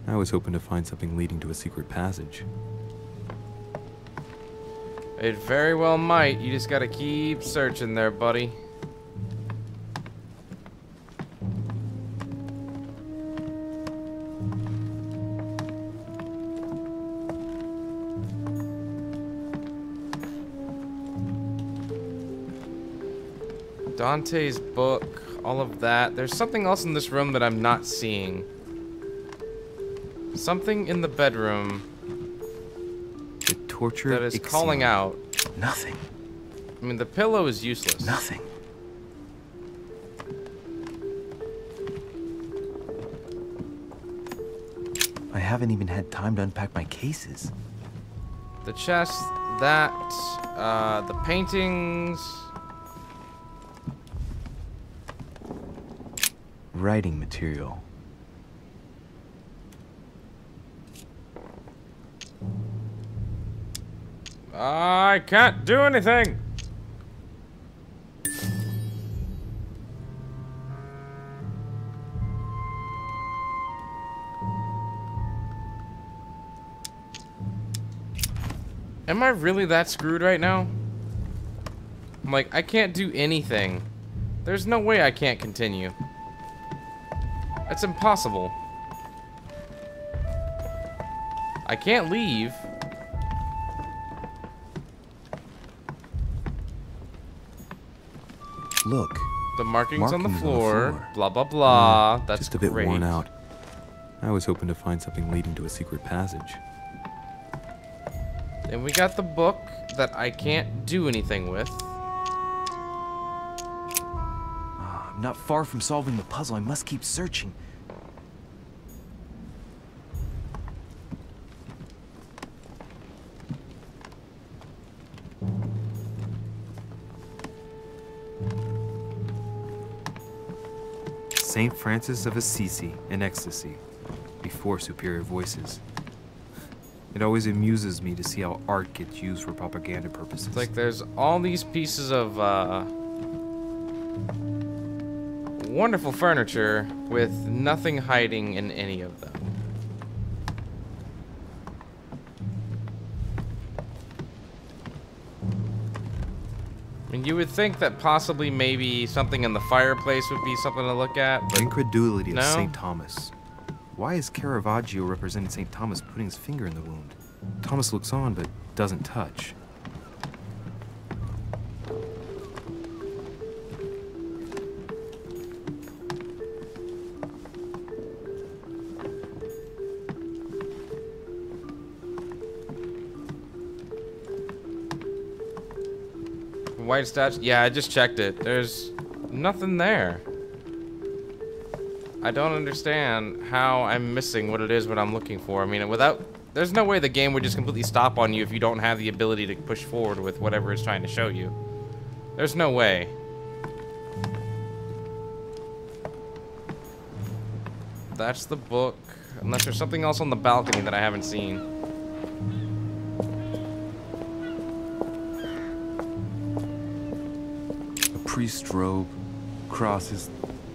I was hoping to find something leading to a secret passage. It very well might. You just gotta keep searching there, buddy. Dante's book, all of that. There's something else in this room that I'm not seeing. Something in the bedroom The torture that is calling out. Nothing. I mean, the pillow is useless. Nothing. I haven't even had time to unpack my cases. The chest, that, the paintings. Writing material. I can't do anything. Am I really that screwed right now? I'm like, I can't do anything. There's no way I can't continue. It's impossible. I can't leave. Look. The markings on the Markings floor. Blah, blah, blah. That's just a bit great. worn out. I was hoping to find something leading to a secret passage. And we got the book that I can't do anything with. I'm not far from solving the puzzle. I must keep searching. Saint Francis of Assisi in ecstasy, before superior voices. It always amuses me to see how art gets used for propaganda purposes. It's like there's all these pieces of wonderful furniture with nothing hiding in any of them. I mean, you would think that possibly maybe something in the fireplace would be something to look at, but incredulity no? of St. Thomas. Why is Caravaggio representing St. Thomas putting his finger in the wound? Thomas looks on but doesn't touch. White statue? Yeah, I just checked it. There's nothing there. I don't understand how I'm missing what it is what I'm looking for. I mean, there's no way the game would just completely stop on you if you don't have the ability to push forward with whatever it's trying to show you. There's no way. That's the book. Unless there's something else on the balcony that I haven't seen. Priest's robe, crosses.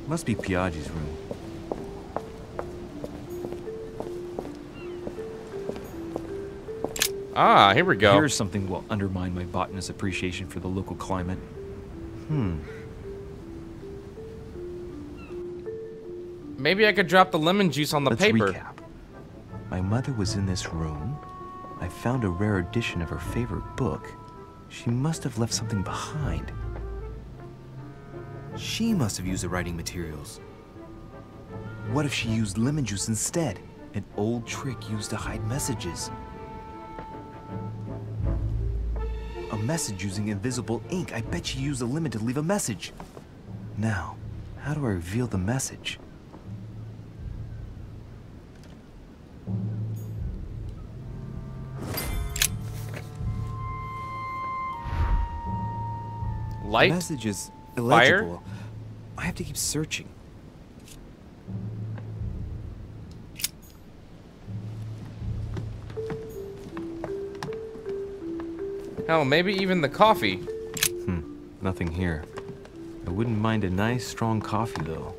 Must be Piaggi's room. Ah, here we go. Here's something will undermine my botanist's appreciation for the local climate. Maybe I could drop the lemon juice on the Let's paper. Recap. My mother was in this room. I found a rare edition of her favorite book. She must have left something behind. She must have used the writing materials. What if she used lemon juice instead? An old trick used to hide messages. A message using invisible ink. I bet she used a lemon to leave a message. Now, how do I reveal the message? Light? The message is illegible. I have to keep searching. Hell, maybe even the coffee. Nothing here. I wouldn't mind a nice, strong coffee, though.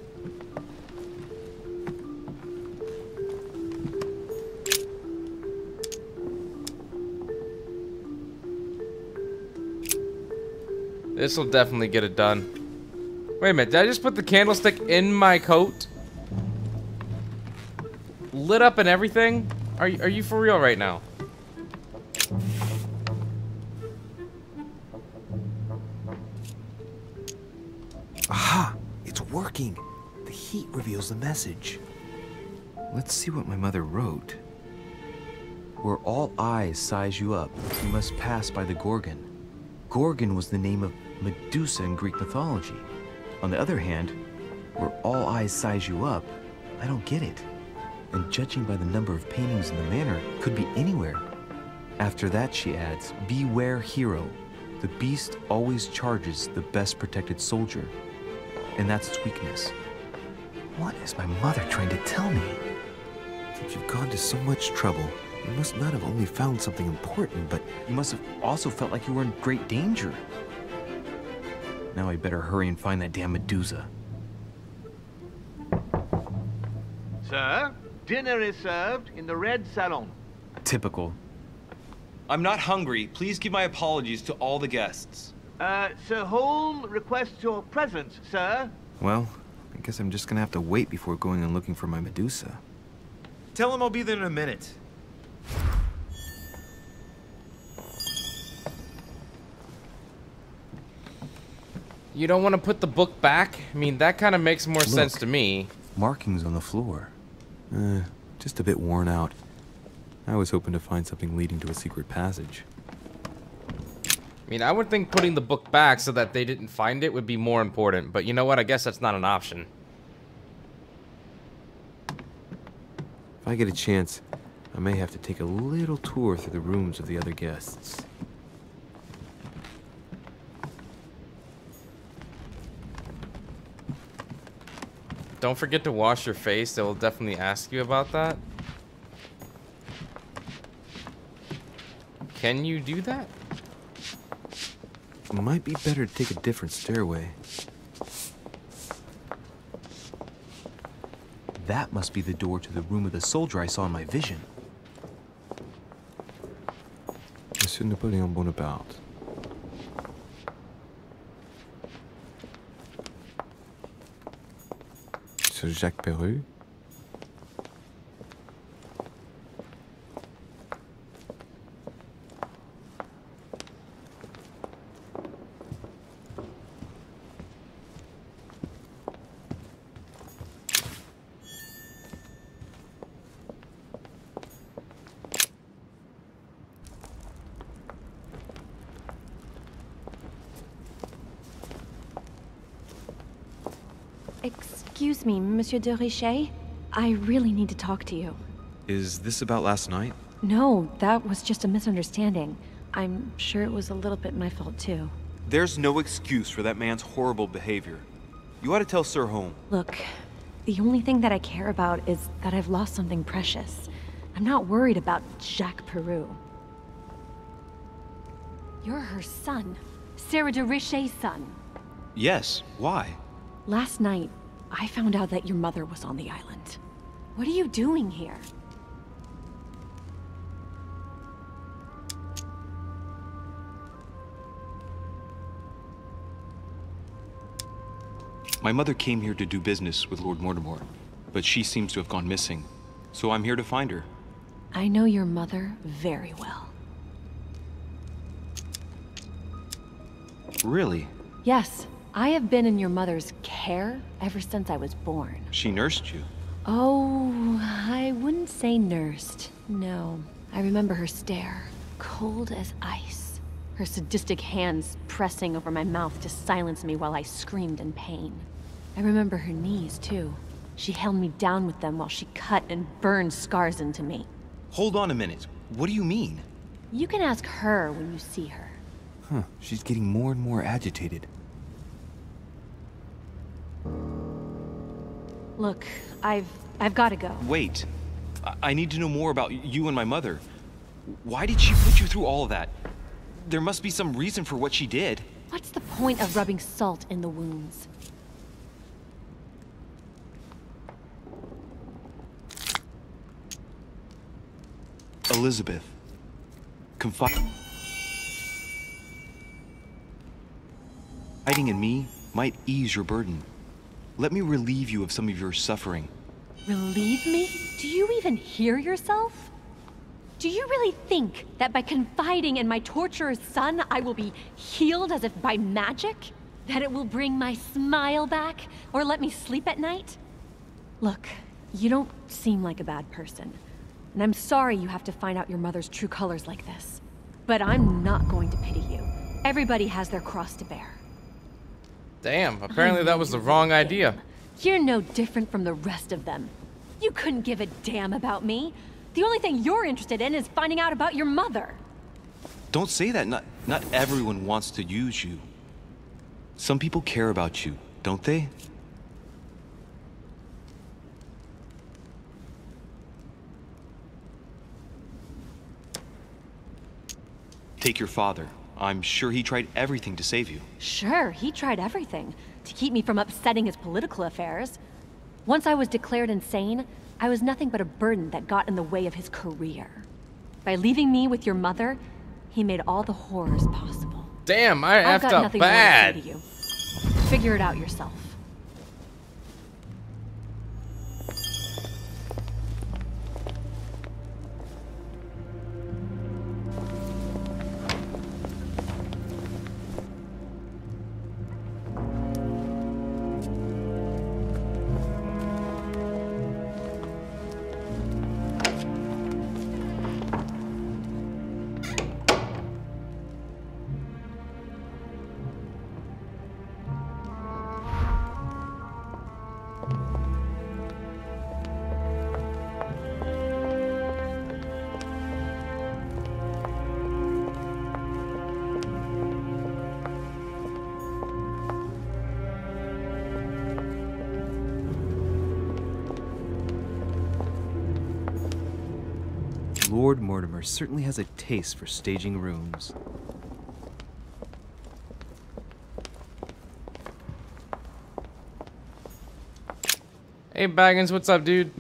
This will definitely get it done. Wait a minute, did I just put the candlestick in my coat? Lit up and everything? Are you for real right now? Aha! It's working! The heat reveals the message. Let's see what my mother wrote. Where all eyes size you up, you must pass by the Gorgon. Gorgon was the name of Medusa in Greek mythology. On the other hand, where all eyes size you up, I don't get it. And judging by the number of paintings in the manor, could be anywhere. After that, she adds, beware hero. The beast always charges the best protected soldier. And that's its weakness. What is my mother trying to tell me? Since you've gone to so much trouble, you must not have only found something important, but you must have also felt like you were in great danger. Now I better hurry and find that damn Medusa. Sir, dinner is served in the red salon. Typical. I'm not hungry. Please give my apologies to all the guests. Sir Holm requests your presence, sir. Well, I guess I'm just gonna have to wait before going and looking for my Medusa. Tell him I'll be there in a minute. You don't want to put the book back? I mean, that kind of makes more sense to me. Markings on the floor. Just a bit worn out. I was hoping to find something leading to a secret passage. I mean, I would think putting the book back so that they didn't find it would be more important, but you know what? I guess that's not an option. If I get a chance, I may have to take a little tour through the rooms of the other guests. Don't forget to wash your face. They will definitely ask you about that. Can you do that? Might be better to take a different stairway. That must be the door to the room of the soldier I saw in my vision. Monsieur Napoleon Bonaparte. Monsieur Jacques Perru. Excuse me, Monsieur de Richet. I really need to talk to you. Is this about last night? No, that was just a misunderstanding. I'm sure it was a little bit my fault, too. There's no excuse for that man's horrible behavior. You ought to tell Sir Home. Look, the only thing that I care about is that I've lost something precious. I'm not worried about Jacques Peru. You're her son. Sarah de Richet's son. Yes, why? Last night, I found out that your mother was on the island. What are you doing here? My mother came here to do business with Lord Mortimer, but she seems to have gone missing. So I'm here to find her. I know your mother very well. Really? Yes, I have been in your mother's care ever since I was born. She nursed you. Oh, I wouldn't say nursed. No, I remember her stare, cold as ice. Her sadistic hands pressing over my mouth to silence me while I screamed in pain. I remember her knees, too. She held me down with them while she cut and burned scars into me. Hold on a minute. What do you mean? You can ask her when you see her. Huh, she's getting more and more agitated. Look, I've got to go. Wait. I need to know more about you and my mother. Why did she put you through all of that? There must be some reason for what she did. What's the point of rubbing salt in the wounds? Elizabeth. Confiding in me might ease your burden. Let me relieve you of some of your suffering. Relieve me? Do you even hear yourself? Do you really think that by confiding in my torturer's son, I will be healed as if by magic? That it will bring my smile back, or let me sleep at night? Look, you don't seem like a bad person, and I'm sorry you have to find out your mother's true colors like this. But I'm not going to pity you. Everybody has their cross to bear. Damn, apparently that was the wrong idea. You're no different from the rest of them. You couldn't give a damn about me. The only thing you're interested in is finding out about your mother. Don't say that. Not everyone wants to use you. Some people care about you, don't they? Take your father. I'm sure he tried everything to save you. Sure, he tried everything to keep me from upsetting his political affairs. Once I was declared insane, I was nothing but a burden that got in the way of his career. By leaving me with your mother, he made all the horrors possible. Damn, I I've effed got up nothing bad. more to say to you. Figure it out yourself. Lord Mortimer certainly has a taste for staging rooms. Hey Baggins, what's up, dude?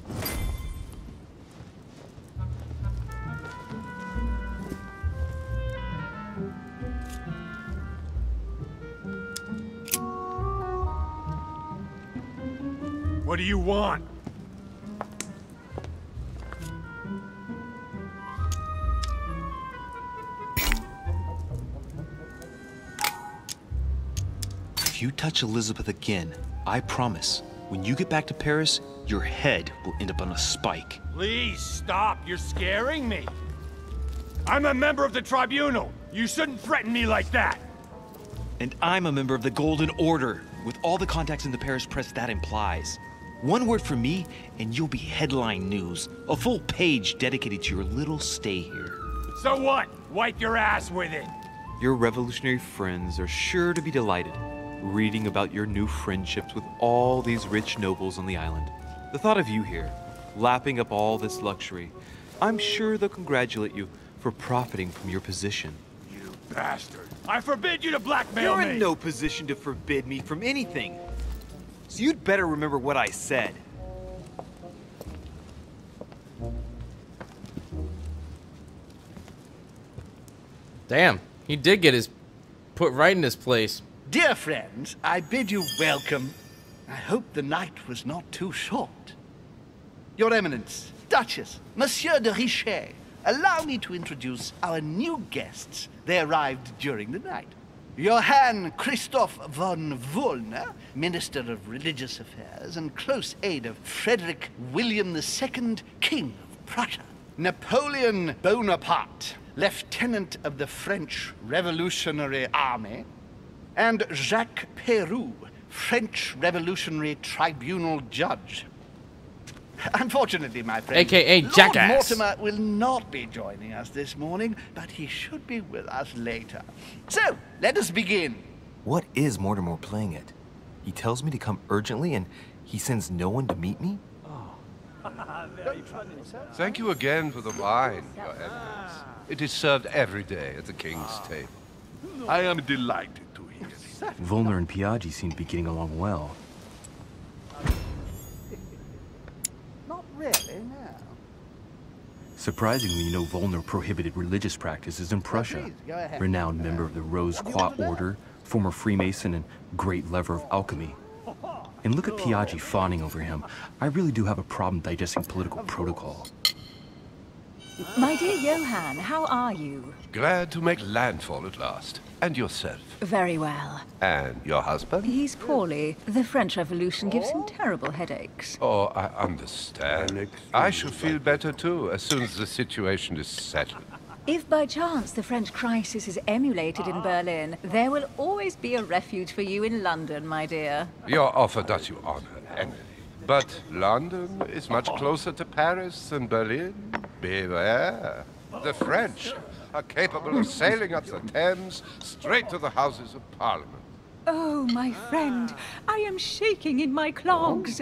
What do you want? If you touch Elizabeth again, I promise, when you get back to Paris, your head will end up on a spike. Please stop. You're scaring me. I'm a member of the tribunal. You shouldn't threaten me like that. And I'm a member of the Golden Order, with all the contacts in the Paris press that implies. One word from me, and you'll be headline news. A full page dedicated to your little stay here. So what? Wipe your ass with it. Your revolutionary friends are sure to be delighted, reading about your new friendships with all these rich nobles on the island. The thought of you here, lapping up all this luxury, I'm sure they'll congratulate you for profiting from your position. You bastard. I forbid you to blackmail me. You're in no position to forbid me from anything. So you'd better remember what I said. Damn, he did get his put right in his place. Dear friends, I bid you welcome. I hope the night was not too short. Your Eminence, Duchess, Monsieur de Richet, allow me to introduce our new guests. They arrived during the night. Johann Christoph von Wollner, Minister of Religious Affairs and close aide of Frederick William II, King of Prussia. Napoleon Bonaparte, Lieutenant of the French Revolutionary Army. And Jacques Peroux, French Revolutionary Tribunal Judge. Unfortunately, my friend, AKA Lord Jackass. Mortimer will not be joining us this morning, but he should be with us later. So, let us begin. What is Mortimer playing at? He tells me to come urgently and he sends no one to meet me? Thank you again for the wine, Your Eminence. It is served every day at the king's table. I am delighted to hear it. Volner and Piaggi seem to be getting along well. Not really, no. Surprisingly, you know Volner prohibited religious practices in Prussia. Please, go ahead. Renowned member of the Rose-Croix Order, former Freemason, and great lover of alchemy. And look at Piaggi fawning over him. I really do have a problem digesting political protocol. My dear Johann, how are you? Glad to make landfall at last. And yourself? Very well. And your husband? He's poorly. The French Revolution gives him terrible headaches. Oh, I understand. I shall feel better too, as soon as the situation is settled. If by chance the French crisis is emulated in Berlin, there will always be a refuge for you in London, my dear. Your offer does you honor, Emily. But London is much closer to Paris than Berlin. Beware. The French are capable of sailing up the Thames straight to the Houses of Parliament. Oh, my friend, I am shaking in my clogs.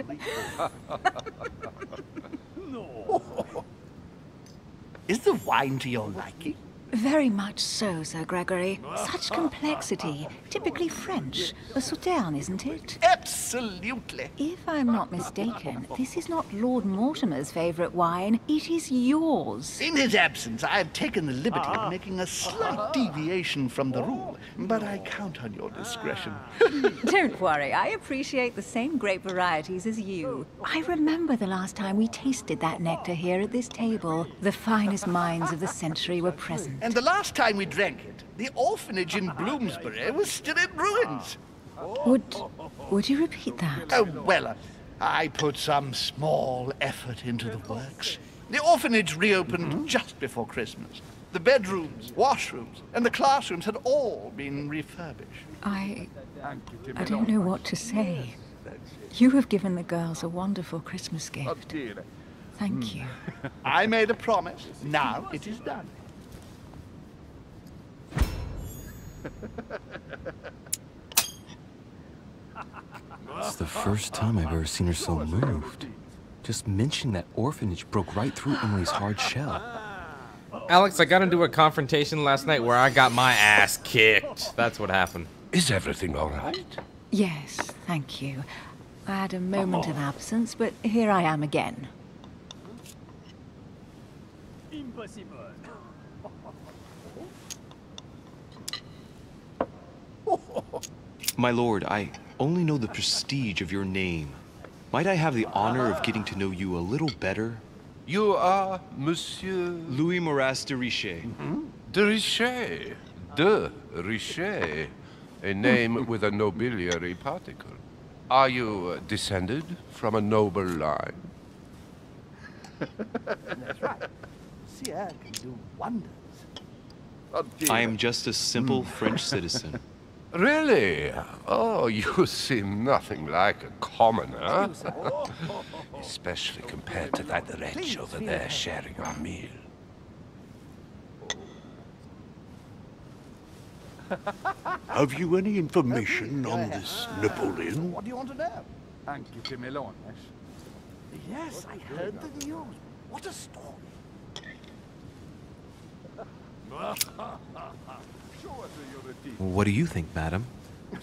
Is the wine to your liking? Very much so, Sir Gregory. Such complexity. Typically French. A Sauterne, isn't it? Absolutely. If I'm not mistaken, this is not Lord Mortimer's favorite wine. It is yours. In his absence, I have taken the liberty of making a slight deviation from the rule, but I count on your discretion. Don't worry, I appreciate the same grape varieties as you. I remember the last time we tasted that nectar here at this table. The finest minds of the century were present. And the last time we drank it, the orphanage in Bloomsbury was still in ruins. Would you repeat that? Oh, well, I put some small effort into the works. The orphanage reopened just before Christmas. The bedrooms, washrooms, and the classrooms had all been refurbished. I don't know what to say. You have given the girls a wonderful Christmas gift. Thank you. I made a promise. Now it is done. It's the first time I've ever seen her so moved. Just mentioning that orphanage broke right through Emily's hard shell. Alex, I got into a confrontation last night where I got my ass kicked. That's what happened. Is everything all right? Yes, thank you. I had a moment of absence, but here I am again. Impossible. My lord, I only know the prestige of your name. Might I have the honor of getting to know you a little better? You are Monsieur... Louis de Richet. De Richet. De Richet. A name with a nobiliary particle. Are you descended from a noble line? That's right. Seer can do wonders. I am just a simple French citizen. Really? Oh, you seem nothing like a commoner. Especially compared to that wretch over there sharing our meal. Have you any information on this Napoleon? What do you want to know? Yes, I heard the news. What a story. What do you think, madam?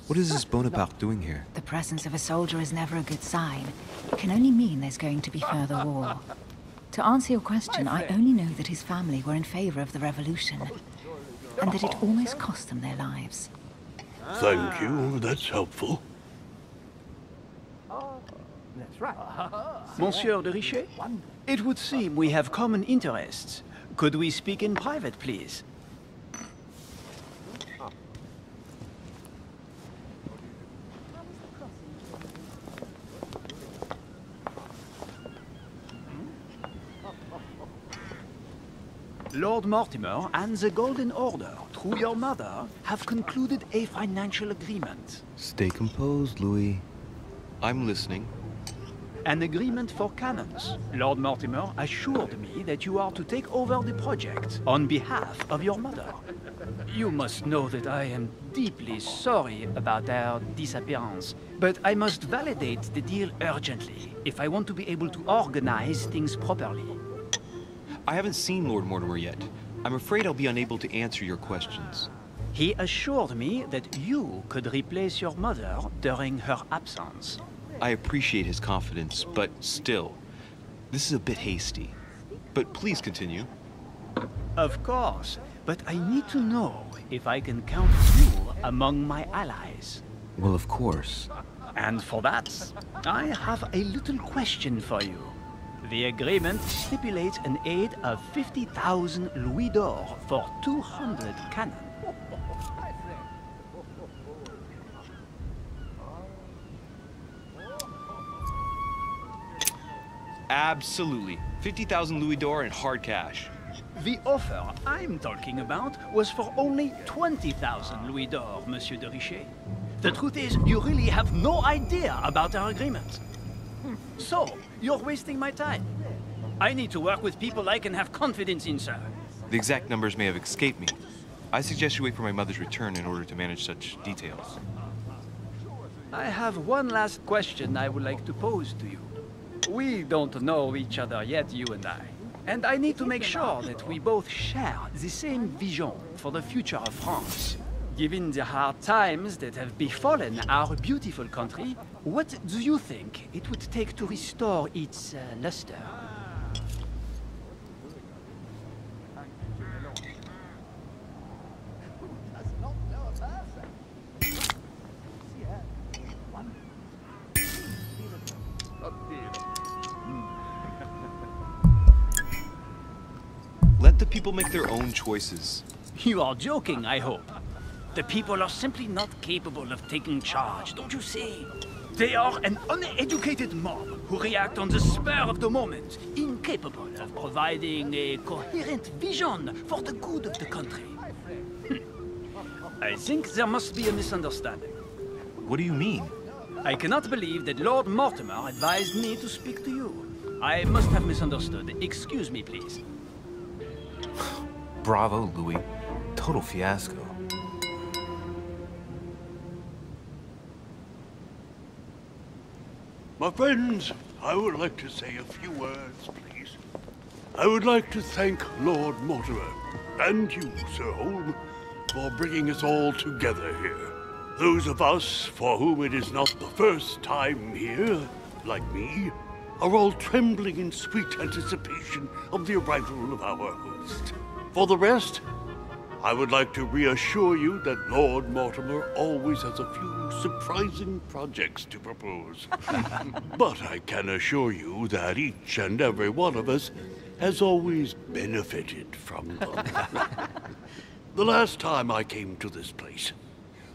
What is this Bonaparte doing here? The presence of a soldier is never a good sign. It can only mean there's going to be further war. To answer your question, I only know that his family were in favor of the revolution, and that it almost cost them their lives. Thank you, that's helpful. That's right. Monsieur de Richet, it would seem we have common interests. Could we speak in private, please? Lord Mortimer and the Golden Order, through your mother, have concluded a financial agreement. Stay composed, Louis. I'm listening. An agreement for cannons. Lord Mortimer assured me that you are to take over the project on behalf of your mother. You must know that I am deeply sorry about their disappearance, but I must validate the deal urgently if I want to be able to organize things properly. I haven't seen Lord Mortimer yet. I'm afraid I'll be unable to answer your questions. He assured me that you could replace your mother during her absence. I appreciate his confidence, but still, this is a bit hasty. But please continue. Of course, but I need to know if I can count you among my allies. Well, of course. And for that, I have a little question for you. The agreement stipulates an aid of 50,000 louis d'or for 200 cannon. Absolutely. 50,000 louis d'or in hard cash. The offer I'm talking about was for only 20,000 louis d'or, Monsieur de Richet. The truth is, you really have no idea about our agreement. So, you're wasting my time. I need to work with people I can have confidence in, sir. The exact numbers may have escaped me. I suggest you wait for my mother's return in order to manage such details. I have one last question I would like to pose to you. We don't know each other yet, you and I need to make sure that we both share the same vision for the future of France. Given the hard times that have befallen our beautiful country, what do you think it would take to restore its luster? Let the people make their own choices. You are joking, I hope. The people are simply not capable of taking charge, don't you see? They are an uneducated mob who react on the spur of the moment, incapable of providing a coherent vision for the good of the country. I think there must be a misunderstanding. What do you mean? I cannot believe that Lord Mortimer advised me to speak to you. I must have misunderstood. Excuse me, please. Bravo, Louis. Total fiasco. My friends, I would like to say a few words, please. I would like to thank Lord Mortimer, and you, Sir Holm, for bringing us all together here. Those of us for whom it is not the first time here, like me, are all trembling in sweet anticipation of the arrival of our host. For the rest, I would like to reassure you that Lord Mortimer always has a few surprising projects to propose. But I can assure you that each and every one of us has always benefited from them. The last time I came to this place,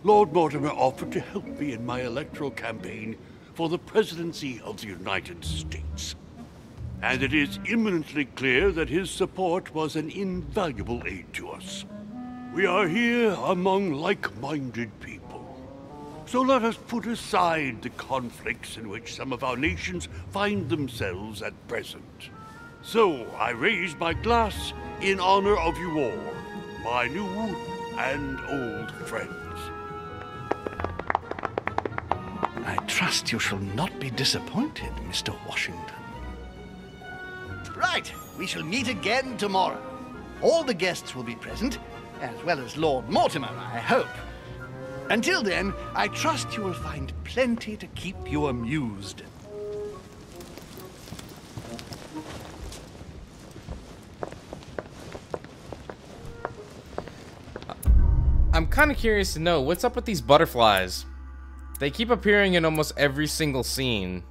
Lord Mortimer offered to help me in my electoral campaign for the presidency of the United States. And it is imminently clear that his support was an invaluable aid to us. We are here among like-minded people. So let us put aside the conflicts in which some of our nations find themselves at present. So I raise my glass in honor of you all, my new and old friends. I trust you shall not be disappointed, Mr. Washington. Right, we shall meet again tomorrow. All the guests will be present, as well as Lord Mortimer, I hope. Until then, I trust you will find plenty to keep you amused. I'm kind of curious to know, what's up with these butterflies? They keep appearing in almost every single scene.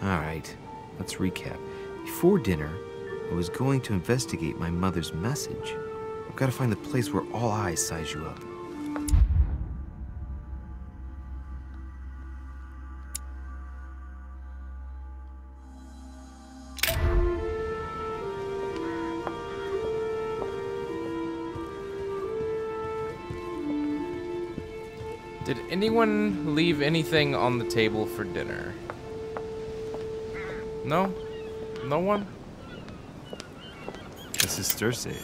Alright, let's recap. Before dinner, I was going to investigate my mother's message. I've got to find the place where all eyes size you up. Did anyone leave anything on the table for dinner? No? No one? This is Thursday.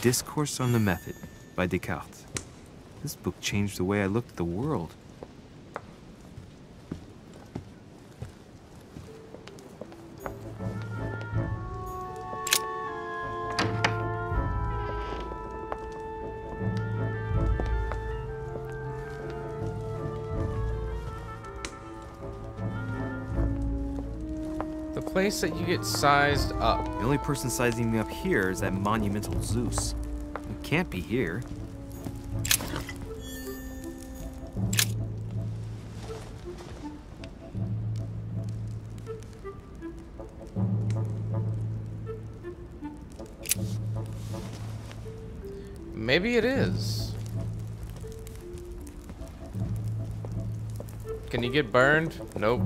Discourse on the Method by Descartes. This book changed the way I looked at the world. The place that you get sized up. The only person sizing me up here is that monumental Zeus. It can't be here. Maybe it is. Can you get burned? Nope.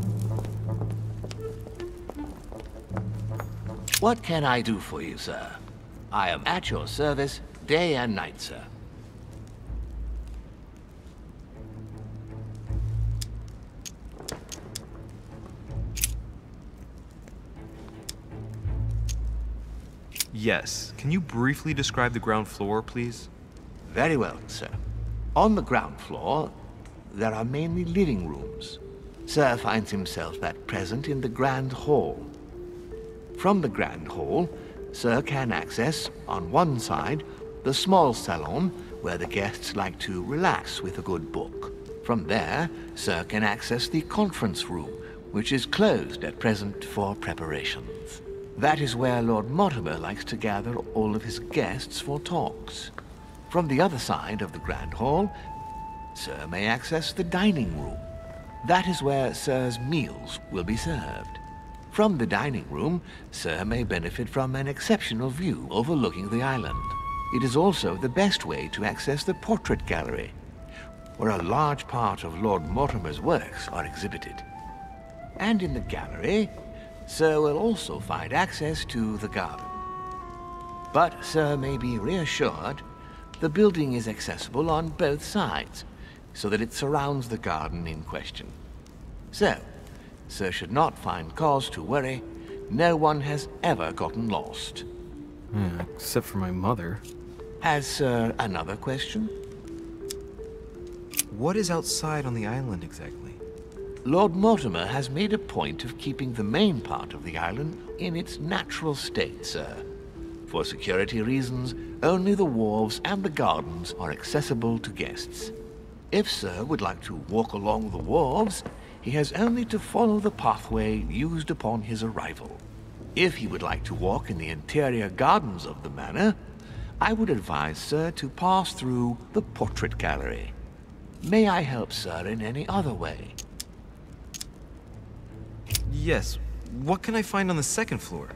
What can I do for you, sir? I am at your service day and night, sir. Yes. Can you briefly describe the ground floor, please? Very well, sir. On the ground floor, there are mainly living rooms. Sir finds himself at present in the Grand Hall. From the Grand Hall, Sir can access, on one side, the small salon where the guests like to relax with a good book. From there, Sir can access the conference room, which is closed at present for preparations. That is where Lord Mortimer likes to gather all of his guests for talks. From the other side of the Grand Hall, Sir may access the dining room. That is where Sir's meals will be served. From the dining room, Sir may benefit from an exceptional view overlooking the island. It is also the best way to access the portrait gallery, where a large part of Lord Mortimer's works are exhibited. And in the gallery, Sir will also find access to the garden. But Sir may be reassured the building is accessible on both sides, so that it surrounds the garden in question. So, Sir should not find cause to worry. No one has ever gotten lost. Yeah, except for my mother. Has Sir another question? What is outside on the island exactly? Lord Mortimer has made a point of keeping the main part of the island in its natural state, Sir. For security reasons, only the wharves and the gardens are accessible to guests. If Sir would like to walk along the wharves, he has only to follow the pathway used upon his arrival. If he would like to walk in the interior gardens of the manor, I would advise Sir to pass through the portrait gallery. May I help Sir in any other way? Yes. What can I find on the second floor?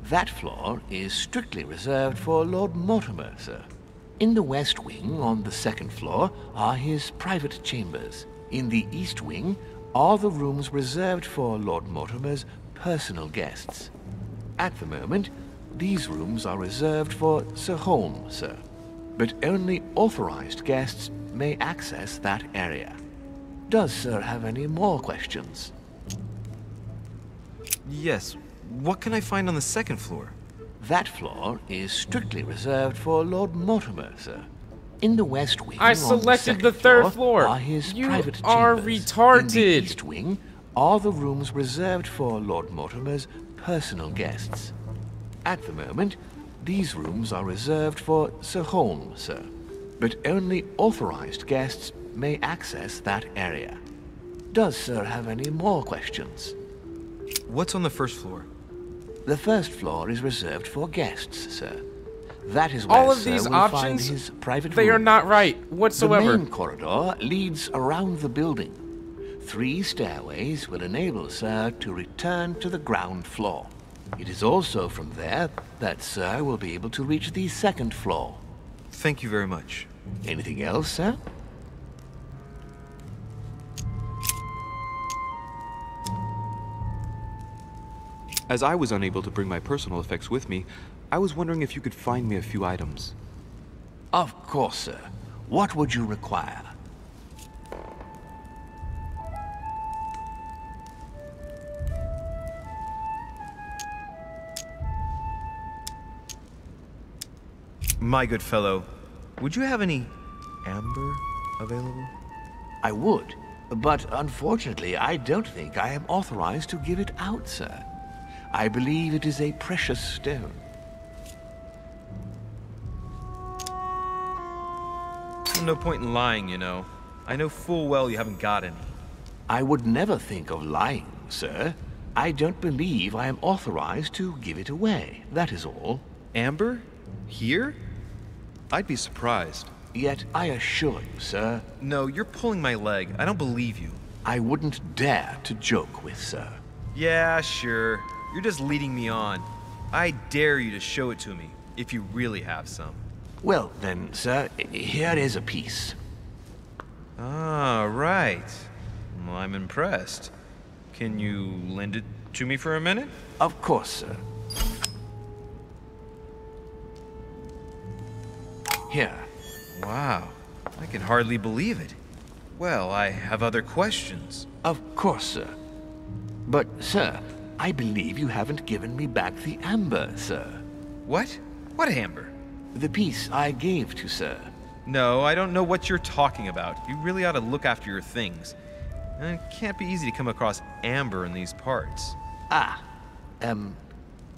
That floor is strictly reserved for Lord Mortimer, Sir. In the west wing on the second floor are his private chambers. In the east wing are the rooms reserved for Lord Mortimer's personal guests. At the moment, these rooms are reserved for Sir Holm, Sir. But only authorized guests may access that area. Does Sir have any more questions? Yes. What can I find on the second floor? That floor is strictly reserved for Lord Mortimer, Sir. In the west wing, I selected the third floor. Are his you private are chambers. retarded. In the east wing are the rooms reserved for Lord Mortimer's personal guests. At the moment, these rooms are reserved for Sir Holm, Sir. But only authorized guests may access that area. Does Sir have any more questions? What's on the first floor? The first floor is reserved for guests, Sir. That is where all of Sir these will options, find his private they are rooms. not right whatsoever. The main corridor leads around the building. 3 stairways will enable Sir to return to the ground floor. It is also from there that Sir will be able to reach the second floor. Thank you very much. Anything else, Sir? As I was unable to bring my personal effects with me, I was wondering if you could find me a few items. Of course, Sir. What would you require? My good fellow, would you have any amber available? I would, but unfortunately I don't think I am authorized to give it out, sir. I believe it is a precious stone. No point in lying, you know. I know full well you haven't got any. I would never think of lying, sir. I don't believe I am authorized to give it away, that is all. Amber? Here? I'd be surprised. Yet I assure you, sir... No, you're pulling my leg. I don't believe you. I wouldn't dare to joke with sir. Yeah, sure. You're just leading me on. I dare you to show it to me, if you really have some. Well, then, sir, here is a piece. Ah, right. Well, I'm impressed. Can you lend it to me for a minute? Of course, sir. Here. Wow. I can hardly believe it. Well, I have other questions. Of course, sir. But, sir, I believe you haven't given me back the amber, sir. What? What amber? The piece I gave to sir. No, I don't know what you're talking about. You really ought to look after your things. and it can't be easy to come across amber in these parts.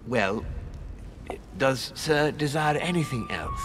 Well, does Sir desire anything else?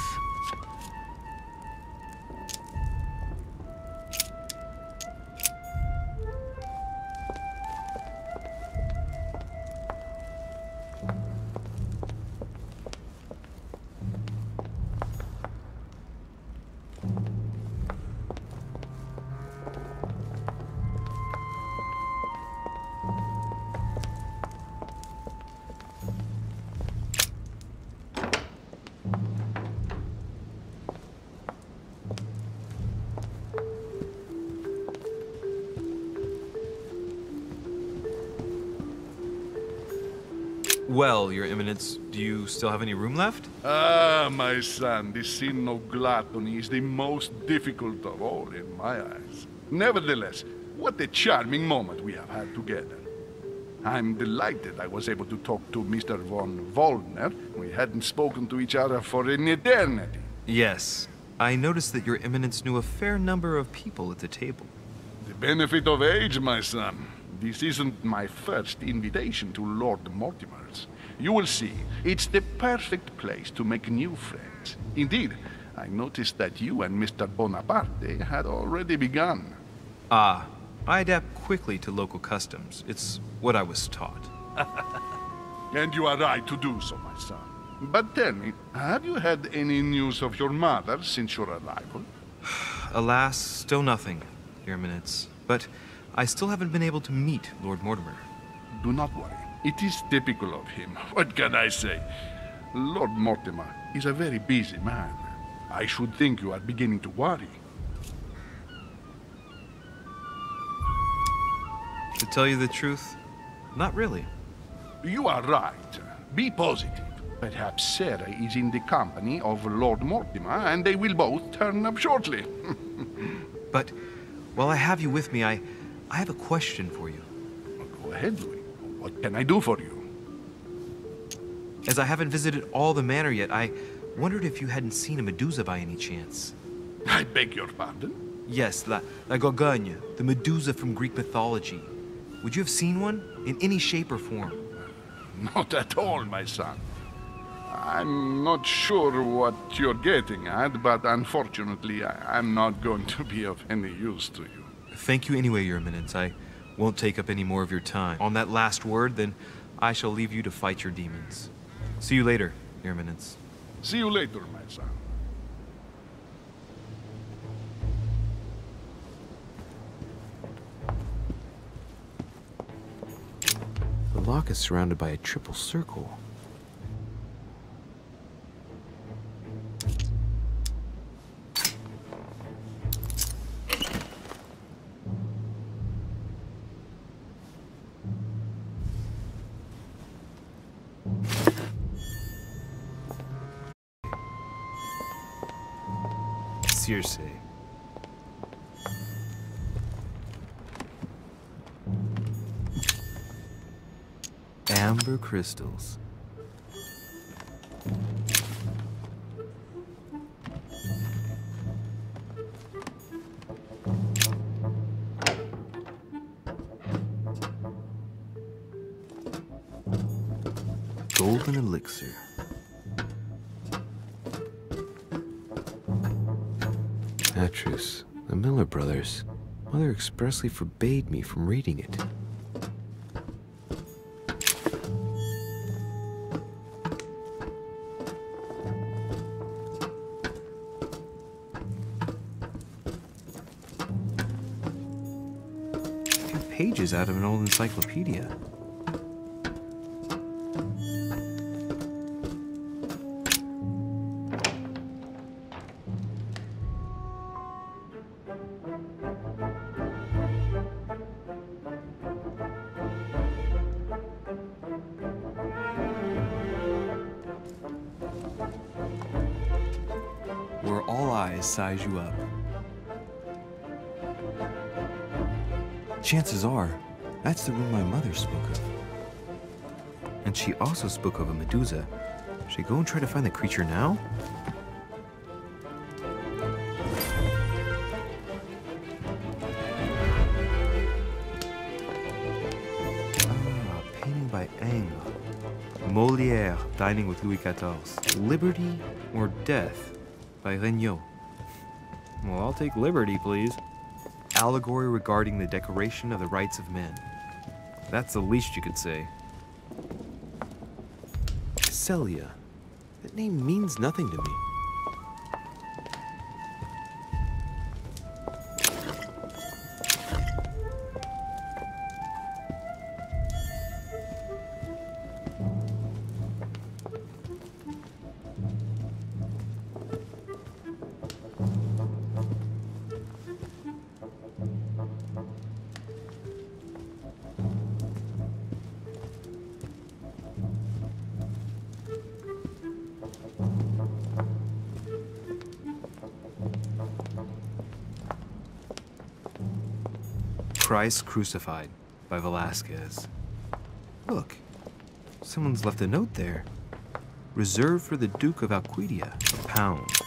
Well, Your Eminence, do you still have any room left? Ah, my son, the sin of gluttony is the most difficult of all in my eyes. Nevertheless, what a charming moment we have had together. I'm delighted I was able to talk to Mr. von Wollner. We hadn't spoken to each other for an eternity. Yes. I noticed that Your Eminence knew a fair number of people at the table. The benefit of age, my son. This isn't my first invitation to Lord Mortimer's. You will see, it's the perfect place to make new friends. Indeed, I noticed that you and Mr. Bonaparte had already begun. Ah, I adapt quickly to local customs. It's what I was taught. And you are right to do so, my son. But tell me, have you had any news of your mother since your arrival? Alas, still nothing, Your Eminence. But I still haven't been able to meet Lord Mortimer. Do not worry. It is typical of him. What can I say? Lord Mortimer is a very busy man. I should think you are beginning to worry. To tell you the truth, not really. You are right. Be positive. Perhaps Sarah is in the company of Lord Mortimer, and they will both turn up shortly. But while I have you with me, I have a question for you. Go ahead, Louis. What can I do for you? As I haven't visited all the manor yet, I wondered if you hadn't seen a Medusa by any chance. I beg your pardon? Yes, la Gorgogne, the Medusa from Greek mythology. Would you have seen one, in any shape or form? Not at all, my son. I'm not sure what you're getting at, but unfortunately, I'm not going to be of any use to you. Thank you anyway, Your Eminence. I won't take up any more of your time. On that last word, then, I shall leave you to fight your demons. See you later, Your Eminence. See you later, my son. The lock is surrounded by a triple circle. Circe. Amber crystals. Golden elixir. Atrus, the Miller brothers. Mother expressly forbade me from reading it. A few pages out of an old encyclopedia. Where all eyes size you up. Chances are, that's the room my mother spoke of. And she also spoke of a Medusa. Should I go and try to find the creature now? Molière dining with Louis XIV. Liberty or death by Regnault. Well, I'll take liberty, please. Allegory regarding the decoration of the rights of men. That's the least you could say. Celia. That name means nothing to me. Christ Crucified by Velázquez. Look, someone's left a note there. Reserved for the Duke of Alcudia, £1.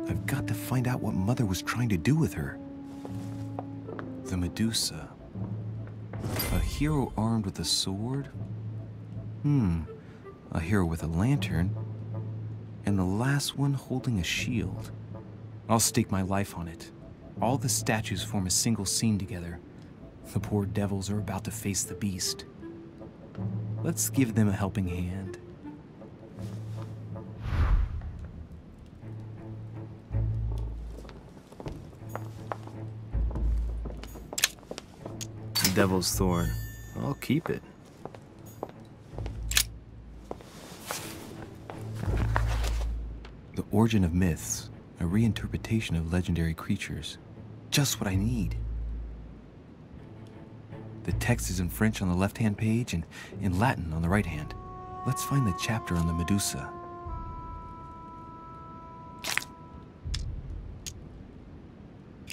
I've got to find out what Mother was trying to do with her. The Medusa. A hero armed with a sword? A hero with a lantern. And the last one holding a shield. I'll stake my life on it. All the statues form a single scene together. The poor devils are about to face the beast. Let's give them a helping hand. Devil's Thorn. I'll keep it. The Origin of Myths, a reinterpretation of legendary creatures. Just what I need. The text is in French on the left-hand page and in Latin on the right hand. Let's find the chapter on the Medusa.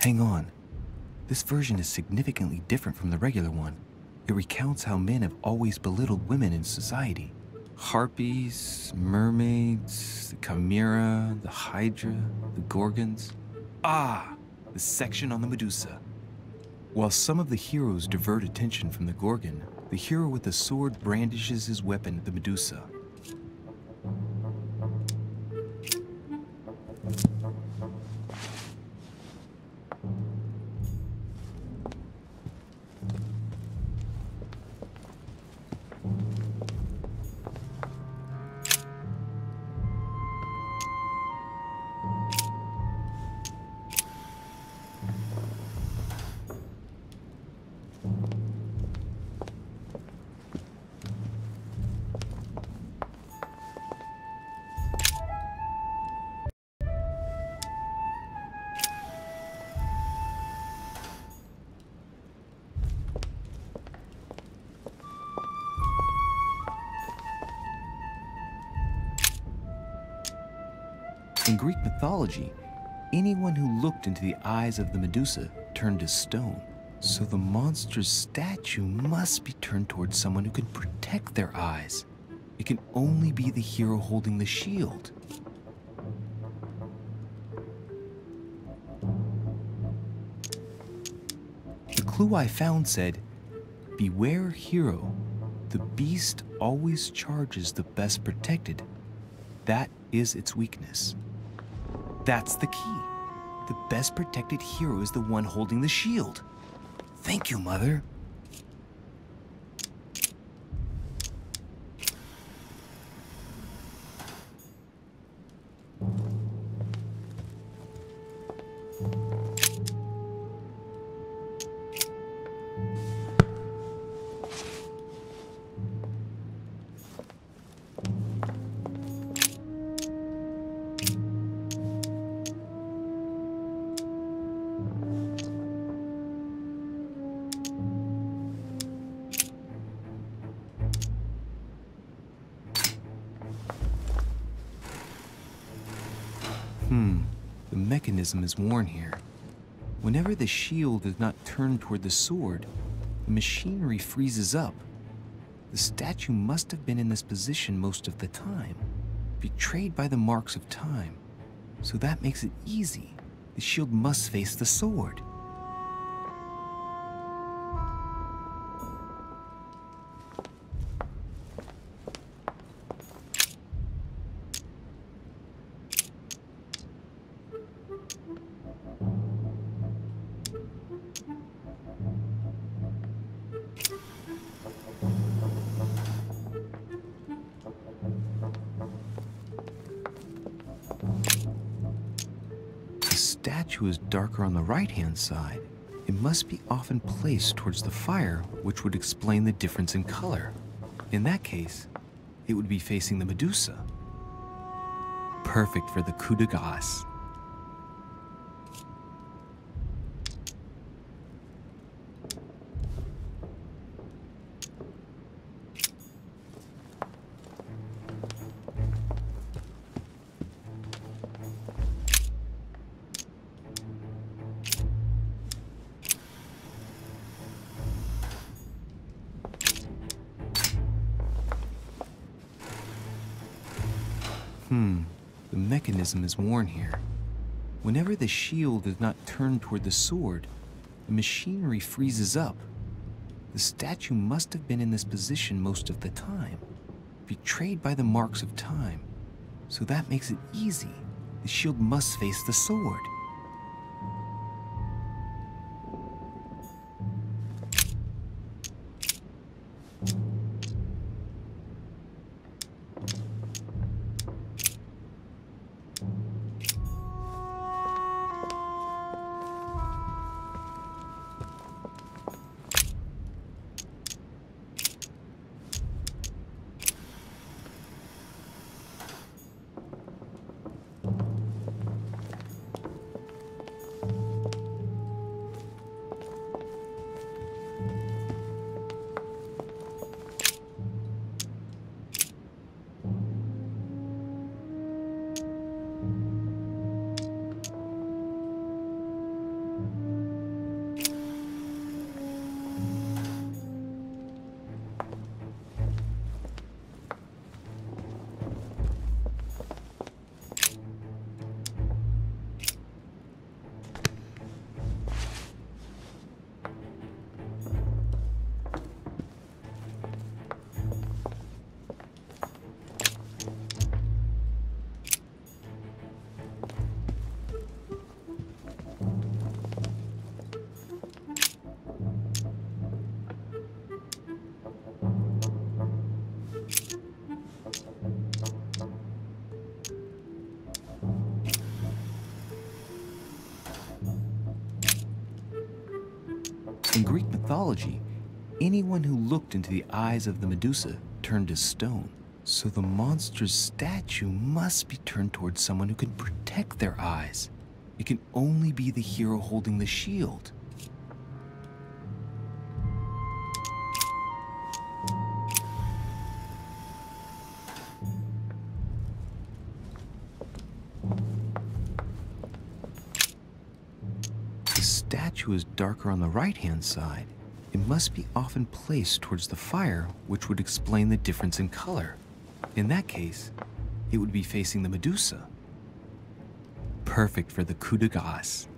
Hang on. This version is significantly different from the regular one. It recounts how men have always belittled women in society. Harpies, mermaids, the chimera, the hydra, the gorgons. Ah, the section on the Medusa. While some of the heroes divert attention from the gorgon, the hero with the sword brandishes his weapon at the Medusa. In Greek mythology, anyone who looked into the eyes of the Medusa turned to stone. So the monster's statue must be turned towards someone who can protect their eyes. It can only be the hero holding the shield. The clue I found said, "Beware hero. The beast always charges the best protected. That is its weakness." That's the key. The best protected hero is the one holding the shield. Thank you, Mother. The mechanism is worn here. Whenever the shield is not turned toward the sword, the machinery freezes up. The statue must have been in this position most of the time, betrayed by the marks of time. So that makes it easy. The shield must face the sword. The statue is darker on the right-hand side. It must be often placed towards the fire, which would explain the difference in color. In that case, it would be facing the Medusa. Perfect for the coup de grace. The mechanism is worn here. Whenever the shield is not turned toward the sword, the machinery freezes up. The statue must have been in this position most of the time, betrayed by the marks of time. So that makes it easy. The shield must face the sword. In Greek mythology, anyone who looked into the eyes of the Medusa turned to stone. So the monster's statue must be turned towards someone who can protect their eyes. It can only be the hero holding the shield. The statue is darker on the right-hand side. It must be often placed towards the fire, which would explain the difference in color. In that case, it would be facing the Medusa. Perfect for the coup de grace.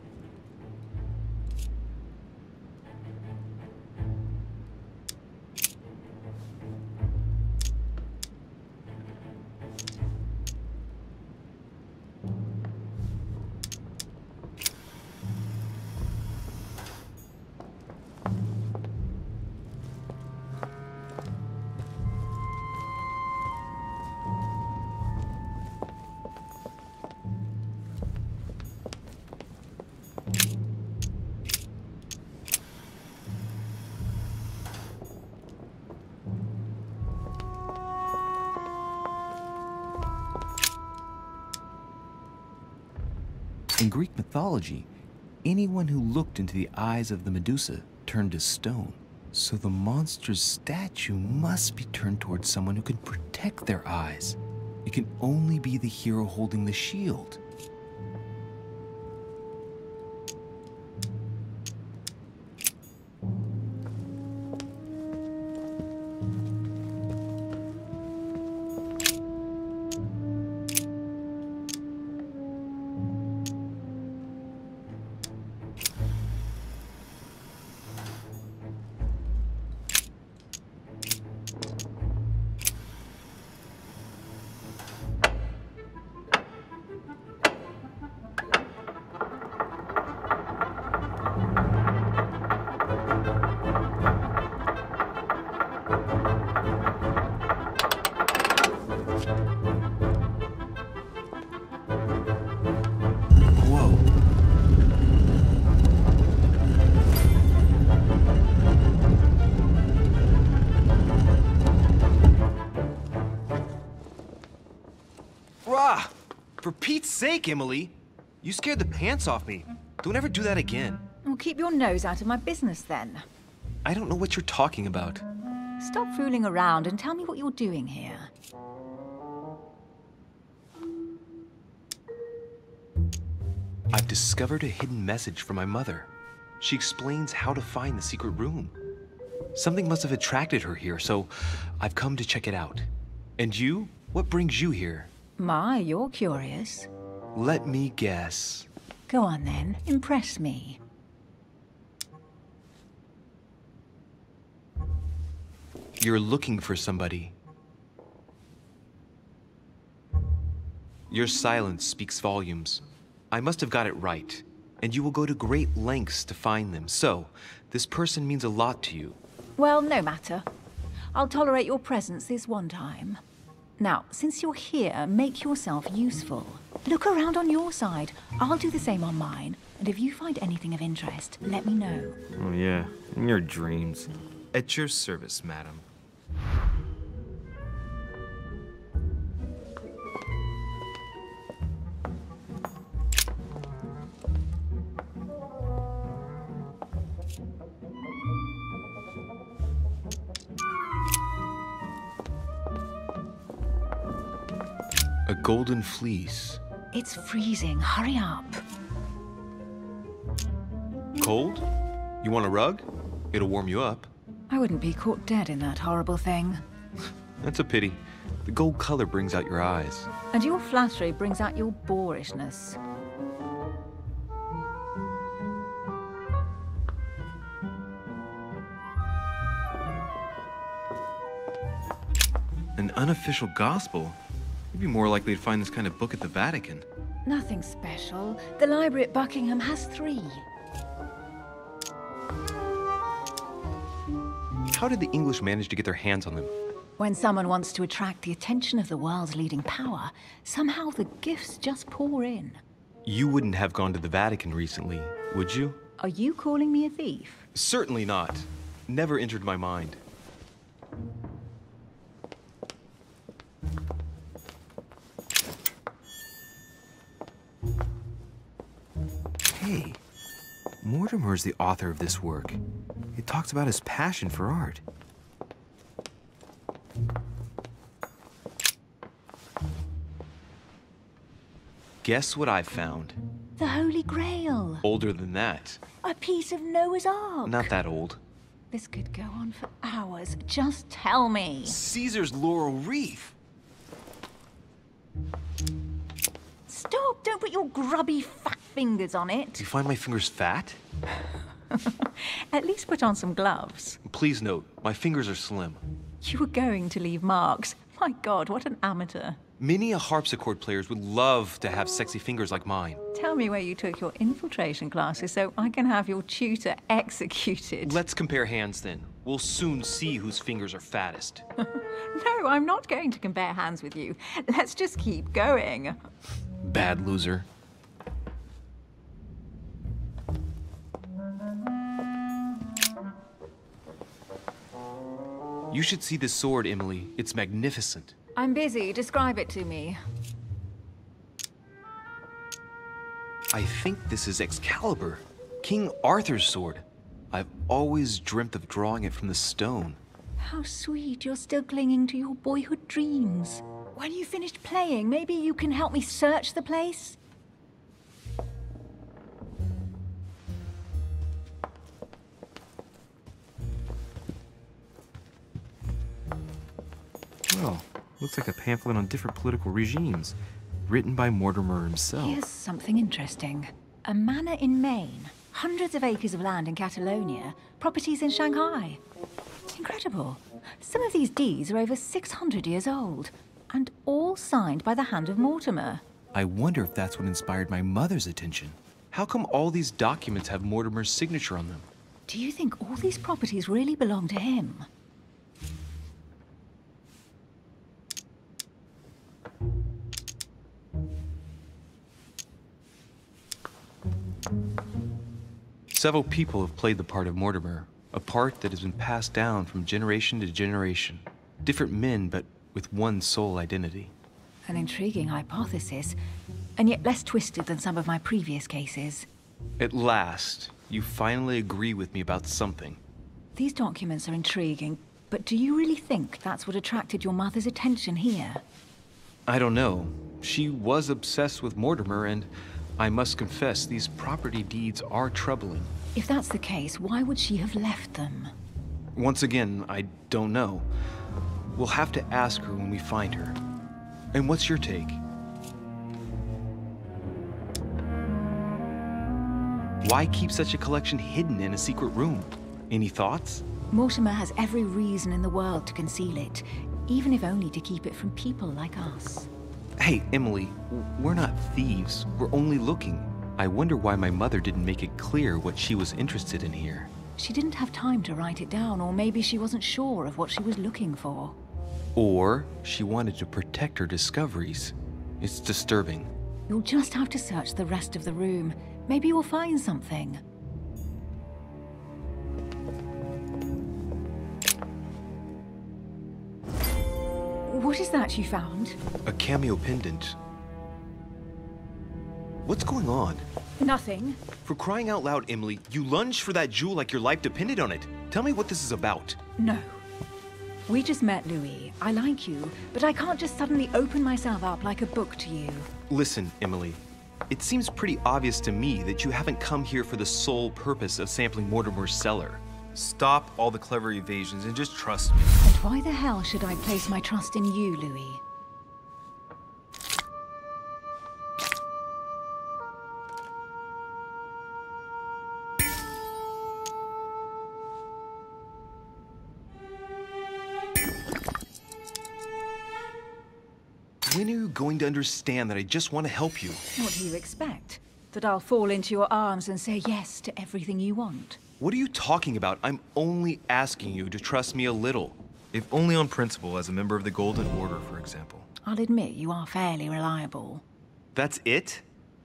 In Greek mythology, anyone who looked into the eyes of the Medusa turned to stone. So the monster's statue must be turned towards someone who can protect their eyes. It can only be the hero holding the shield. Rah! For Pete's sake, Emily! You scared the pants off me. Don't ever do that again. Well, keep your nose out of my business then. I don't know what you're talking about. Stop fooling around and tell me what you're doing here. I've discovered a hidden message from my mother. She explains how to find the secret room. Something must have attracted her here, so I've come to check it out. And you? What brings you here? My, you're curious. Let me guess. Go on then, impress me. You're looking for somebody. Your silence speaks volumes. I must have got it right, and you will go to great lengths to find them. So, this person means a lot to you. Well, no matter. I'll tolerate your presence this one time. Now, since you're here, make yourself useful. Look around on your side. I'll do the same on mine. And if you find anything of interest, let me know. Oh yeah, in your dreams. At your service, madam. A golden fleece. It's freezing. Hurry up. Cold? You want a rug? It'll warm you up. I wouldn't be caught dead in that horrible thing. That's a pity. The gold color brings out your eyes. And your flattery brings out your boorishness. An unofficial gospel? You'd be more likely to find this kind of book at the Vatican. Nothing special. The library at Buckingham has 3. How did the English manage to get their hands on them? When someone wants to attract the attention of the world's leading power, somehow the gifts just pour in. You wouldn't have gone to the Vatican recently, would you? Are you calling me a thief? Certainly not. Never entered my mind. Hey, Mortimer is the author of this work. It talks about his passion for art. Guess what I found? The Holy Grail. Older than that. A piece of Noah's Ark. Not that old. This could go on for hours. Just tell me. Caesar's laurel wreath. Stop! Don't put your grubby fat fingers on it. Do you find my fingers fat? At least put on some gloves. Please note, my fingers are slim. You were going to leave marks. My God, what an amateur. Many a harpsichord players would love to have sexy fingers like mine. Tell me where you took your infiltration classes so I can have your tutor executed. Let's compare hands then. We'll soon see whose fingers are fattest. No, I'm not going to compare hands with you. Let's just keep going. Bad loser. You should see this sword, Emily. It's magnificent. I'm busy. Describe it to me. I think this is Excalibur, King Arthur's sword. I've always dreamt of drawing it from the stone. How sweet. You're still clinging to your boyhood dreams. When you finished playing, maybe you can help me search the place? Well, looks like a pamphlet on different political regimes, written by Mortimer himself. Here's something interesting. A manor in Maine, hundreds of acres of land in Catalonia, properties in Shanghai. Incredible. Some of these deeds are over 600 years old, and all signed by the hand of Mortimer. I wonder if that's what inspired my mother's attention. How come all these documents have Mortimer's signature on them? Do you think all these properties really belong to him? Several people have played the part of Mortimer, a part that has been passed down from generation to generation. Different men, but with one sole identity. An intriguing hypothesis, and yet less twisted than some of my previous cases. At last, you finally agree with me about something. These documents are intriguing, but do you really think that's what attracted your mother's attention here? I don't know. She was obsessed with Mortimer, and I must confess, these property deeds are troubling. If that's the case, why would she have left them? Once again, I don't know. We'll have to ask her when we find her. And what's your take? Why keep such a collection hidden in a secret room? Any thoughts? Mortimer has every reason in the world to conceal it, even if only to keep it from people like us. Hey, Emily, we're not thieves. We're only looking. I wonder why my mother didn't make it clear what she was interested in here. She didn't have time to write it down, or maybe she wasn't sure of what she was looking for. Or she wanted to protect her discoveries. It's disturbing. You'll just have to search the rest of the room. Maybe you'll find something. What is that you found? A cameo pendant. What's going on? Nothing. For crying out loud, Emily, you lunged for that jewel like your life depended on it. Tell me what this is about. No. We just met, Louis. I like you, but I can't just suddenly open myself up like a book to you. Listen, Emily. It seems pretty obvious to me that you haven't come here for the sole purpose of sampling Mortimer's cellar. Stop all the clever evasions and just trust me. And why the hell should I place my trust in you, Louis? When are you going to understand that I just want to help you? What do you expect? That I'll fall into your arms and say yes to everything you want? What are you talking about? I'm only asking you to trust me a little. If only on principle, as a member of the Golden Order, for example. I'll admit you are fairly reliable. That's it?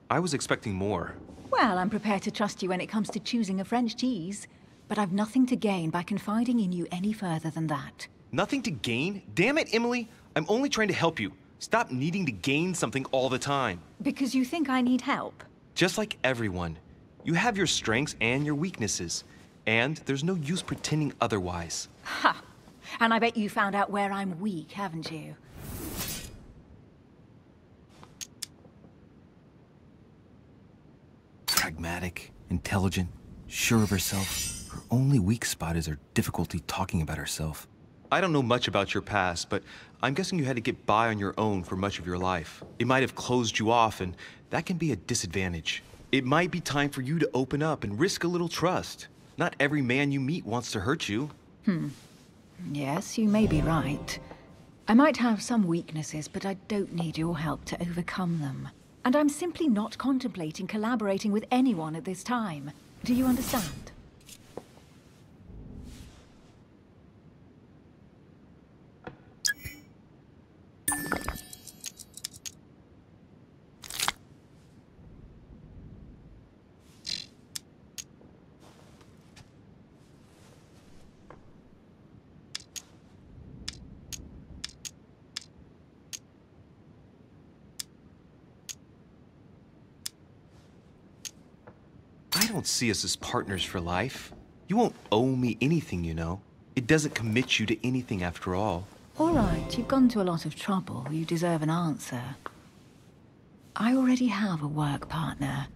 I was expecting more. Well, I'm prepared to trust you when it comes to choosing a French cheese, but I've nothing to gain by confiding in you any further than that. Nothing to gain? Damn it, Emily! I'm only trying to help you. Stop needing to gain something all the time. Because you think I need help? Just like everyone. You have your strengths and your weaknesses. And there's no use pretending otherwise. Ha! And I bet you found out where I'm weak, haven't you? Pragmatic, intelligent, sure of herself. Her only weak spot is her difficulty talking about herself. I don't know much about your past, but I'm guessing you had to get by on your own for much of your life. It might have closed you off, and that can be a disadvantage. It might be time for you to open up and risk a little trust. Not every man you meet wants to hurt you. Yes, you may be right. I might have some weaknesses, but I don't need your help to overcome them. And I'm simply not contemplating collaborating with anyone at this time. Do you understand? I don't see us as partners for life. You won't owe me anything, you know. It doesn't commit you to anything after all. All right, you've gone to a lot of trouble. You deserve an answer. I already have a work partner.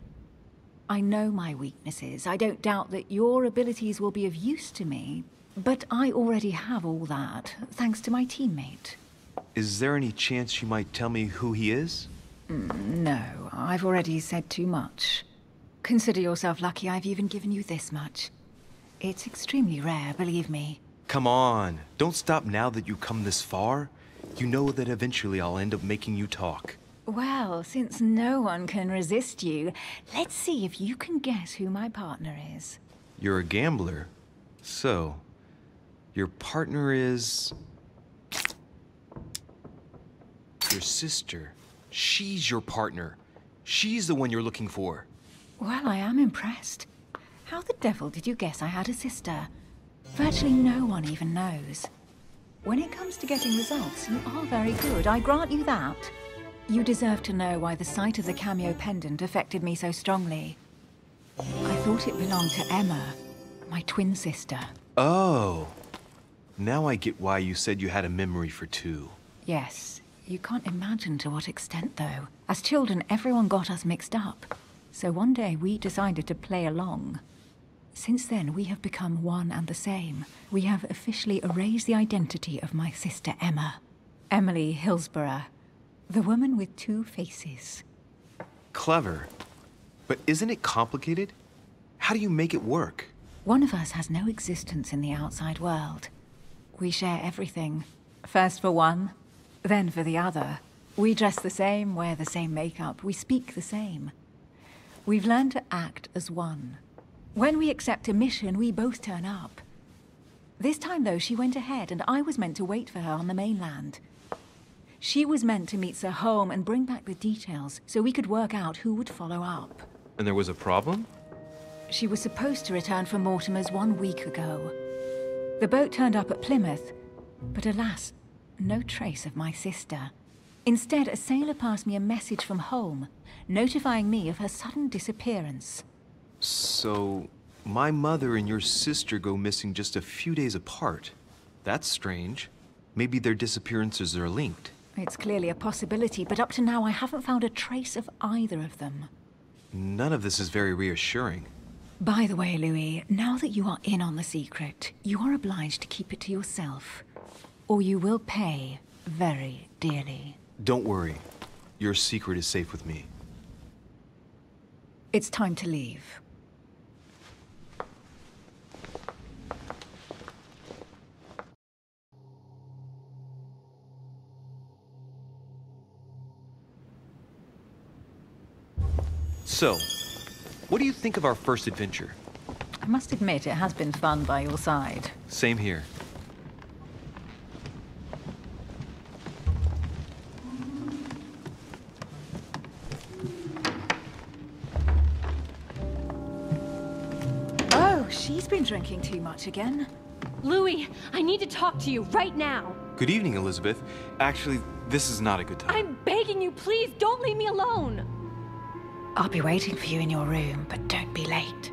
I know my weaknesses. I don't doubt that your abilities will be of use to me. But I already have all that, thanks to my teammate. Is there any chance you might tell me who he is? No, I've already said too much. Consider yourself lucky I've even given you this much. It's extremely rare, believe me. Come on, don't stop now that you've come this far. You know that eventually I'll end up making you talk. Well, since no one can resist you, let's see if you can guess who my partner is. You're a gambler. So, your partner is... your sister. She's your partner. She's the one you're looking for. Well, I am impressed. How the devil did you guess I had a sister? Virtually no one even knows. When it comes to getting results, you are very good, I grant you that. You deserve to know why the sight of the cameo pendant affected me so strongly. I thought it belonged to Emma, my twin sister. Oh. Now I get why you said you had a memory for two. Yes. You can't imagine to what extent, though. As children, everyone got us mixed up. So one day we decided to play along. Since then, we have become one and the same. We have officially erased the identity of my sister Emma. Emily Hillsborough. The woman with two faces. Clever. But isn't it complicated? How do you make it work? One of us has no existence in the outside world. We share everything. First for one, then for the other. We dress the same, wear the same makeup, we speak the same. We've learned to act as one. When we accept a mission, we both turn up. This time, though, she went ahead, and I was meant to wait for her on the mainland. She was meant to meet Sir Home and bring back the details, so we could work out who would follow up. And there was a problem? She was supposed to return from Mortimer's 1 week ago. The boat turned up at Plymouth, but alas, no trace of my sister. Instead, a sailor passed me a message from home, notifying me of her sudden disappearance. So, my mother and your sister go missing just a few days apart. That's strange. Maybe their disappearances are linked. It's clearly a possibility, but up to now I haven't found a trace of either of them. None of this is very reassuring. By the way, Louis, now that you are in on the secret, you are obliged to keep it to yourself, or you will pay very dearly. Don't worry. Your secret is safe with me. It's time to leave. So, what do you think of our first adventure? I must admit, it has been fun by your side. Same here. Oh, she's been drinking too much again. Louis, I need to talk to you right now. Good evening, Elizabeth. Actually, this is not a good time. I'm begging you, please don't leave me alone. I'll be waiting for you in your room, but don't be late.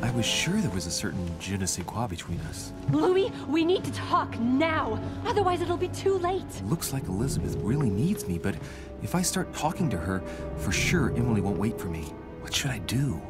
I was sure there was a certain je ne sais quoi between us. Louis, we need to talk now. Otherwise, it'll be too late. Looks like Elizabeth really needs me, but if I start talking to her, for sure Emily won't wait for me. What should I do?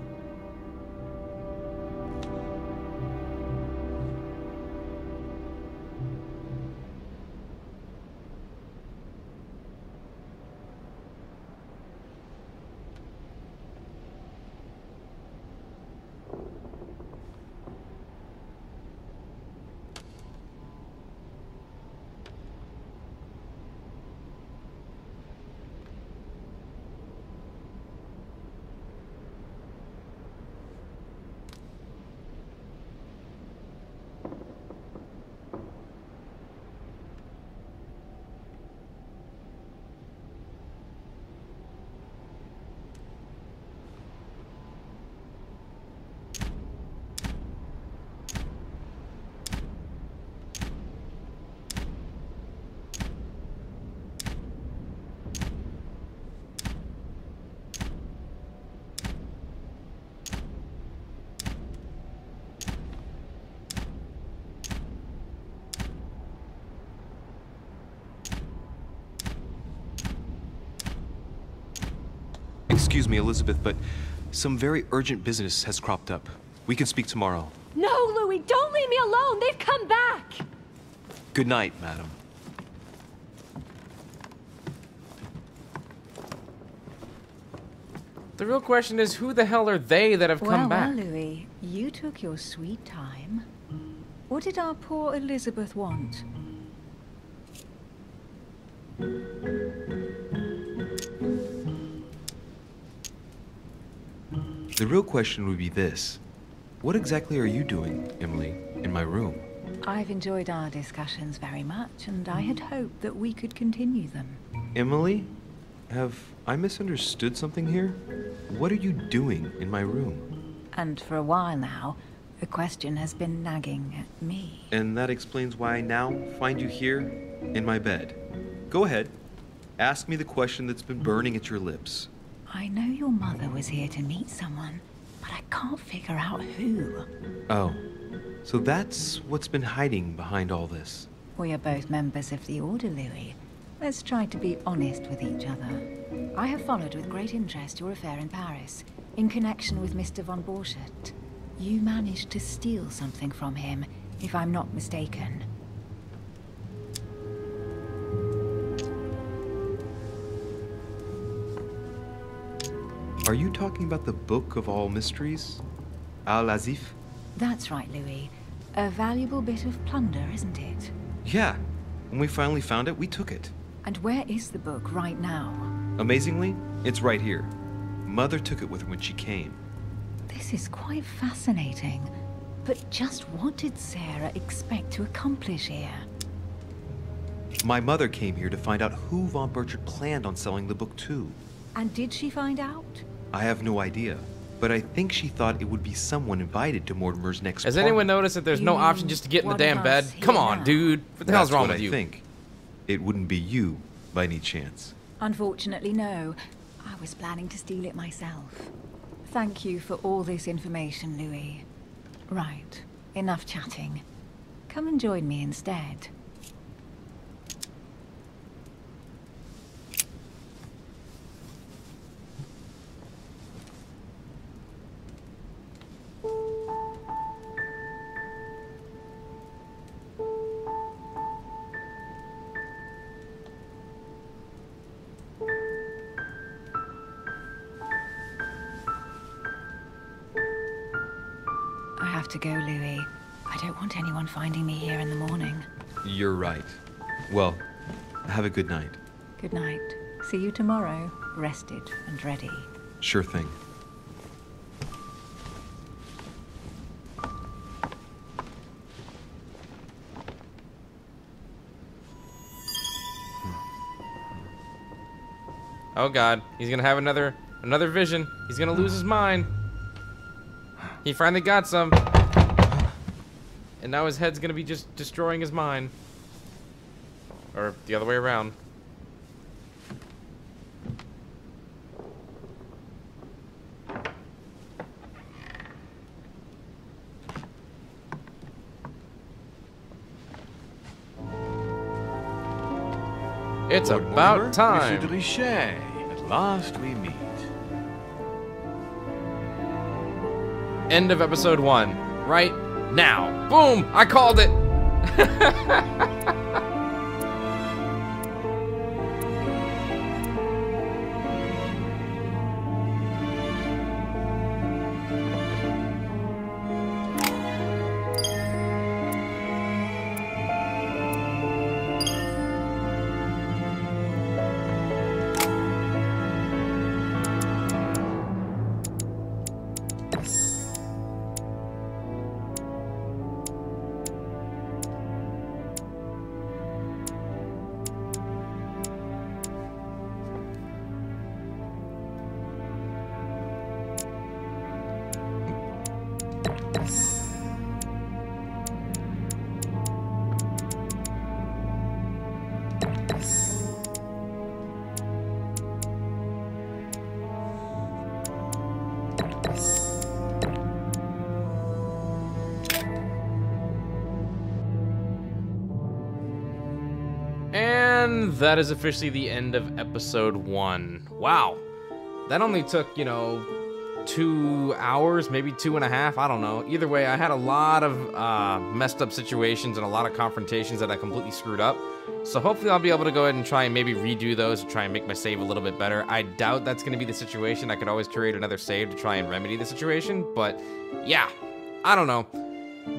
Excuse me, Elizabeth, but some very urgent business has cropped up. We can speak tomorrow. No, Louis, don't leave me alone. They've come back. Good night, madam. The real question is, who the hell are they that have come back? Well, Louis, you took your sweet time. What did our poor Elizabeth want? The real question would be this. What exactly are you doing, Emily, in my room? I've enjoyed our discussions very much, and I had hoped that we could continue them. Emily? Have I misunderstood something here? What are you doing in my room? And for a while now, The question has been nagging at me. And that explains why I now find you here in my bed. Go ahead. Ask me the question that's been burning at your lips. I know your mother was here to meet someone, but I can't figure out who. Oh, so that's what's been hiding behind all this. We are both members of the Order, Louis. Let's try to be honest with each other. I have followed with great interest your affair in Paris, in connection with Mr. von Borchardt. You managed to steal something from him, if I'm not mistaken. Are you talking about the Book of All Mysteries? Al-Azif? That's right, Louis. A valuable bit of plunder, isn't it? Yeah. When we finally found it, we took it. And where is the book right now? Amazingly, it's right here. Mother took it with her when she came. This is quite fascinating. But just what did Sarah expect to accomplish here? My mother came here to find out who von Borchardt planned on selling the book to. And did she find out? I have no idea, but I think she thought it would be someone invited to Mortimer's next Has party. anyone noticed that there's no option just to get in the damn bed? Come on, dude. What the hell's wrong with you? I think. It wouldn't be you, by any chance. Unfortunately, no. I was planning to steal it myself. Thank you for all this information, Louis. Right. Enough chatting. Come and join me instead. I have to go, Louis. I don't want anyone finding me here in the morning. You're right. Well, have a good night. Good night. See you tomorrow, rested and ready. Sure thing. Oh god, he's gonna have another vision. He's gonna lose his mind. He finally got some. And now his head's gonna be just destroying his mind. Or the other way around. It's Lord about Mortimer, time. Monsieur de Richet, at last we meet. End of episode 1. Right now. Boom! I called it! And that is officially the end of episode 1. Wow. That only took, 2 hours, maybe 2.5, I don't know. Either way, I had a lot of messed up situations and a lot of confrontations that I completely screwed up. So hopefully I'll be able to go ahead and try and maybe redo those to try and make my save a little bit better. I doubt that's going to be the situation. I could always create another save to try and remedy the situation. But yeah, I don't know.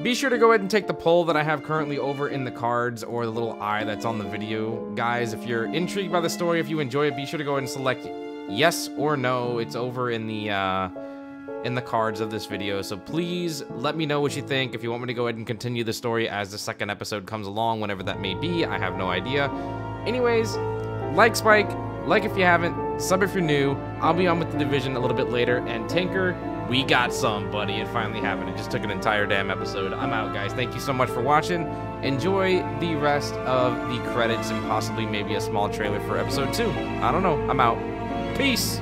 Be sure to go ahead and take the poll that I have currently over in the cards or the little eye that's on the video. Guys, if you're intrigued by the story, if you enjoy it, be sure to go ahead and select yes or no. It's over in the cards of this video. So please let me know what you think. If you want me to go ahead and continue the story as the second episode comes along, whenever that may be, I have no idea. Anyways, like Spike, like if you haven't, sub if you're new. I'll be on with The Division a little bit later. And Tanker, We got some, buddy. It finally happened. It just took an entire damn episode. I'm out, guys. Thank you so much for watching. Enjoy the rest of the credits and possibly maybe a small trailer for episode 2. I don't know. I'm out. Peace.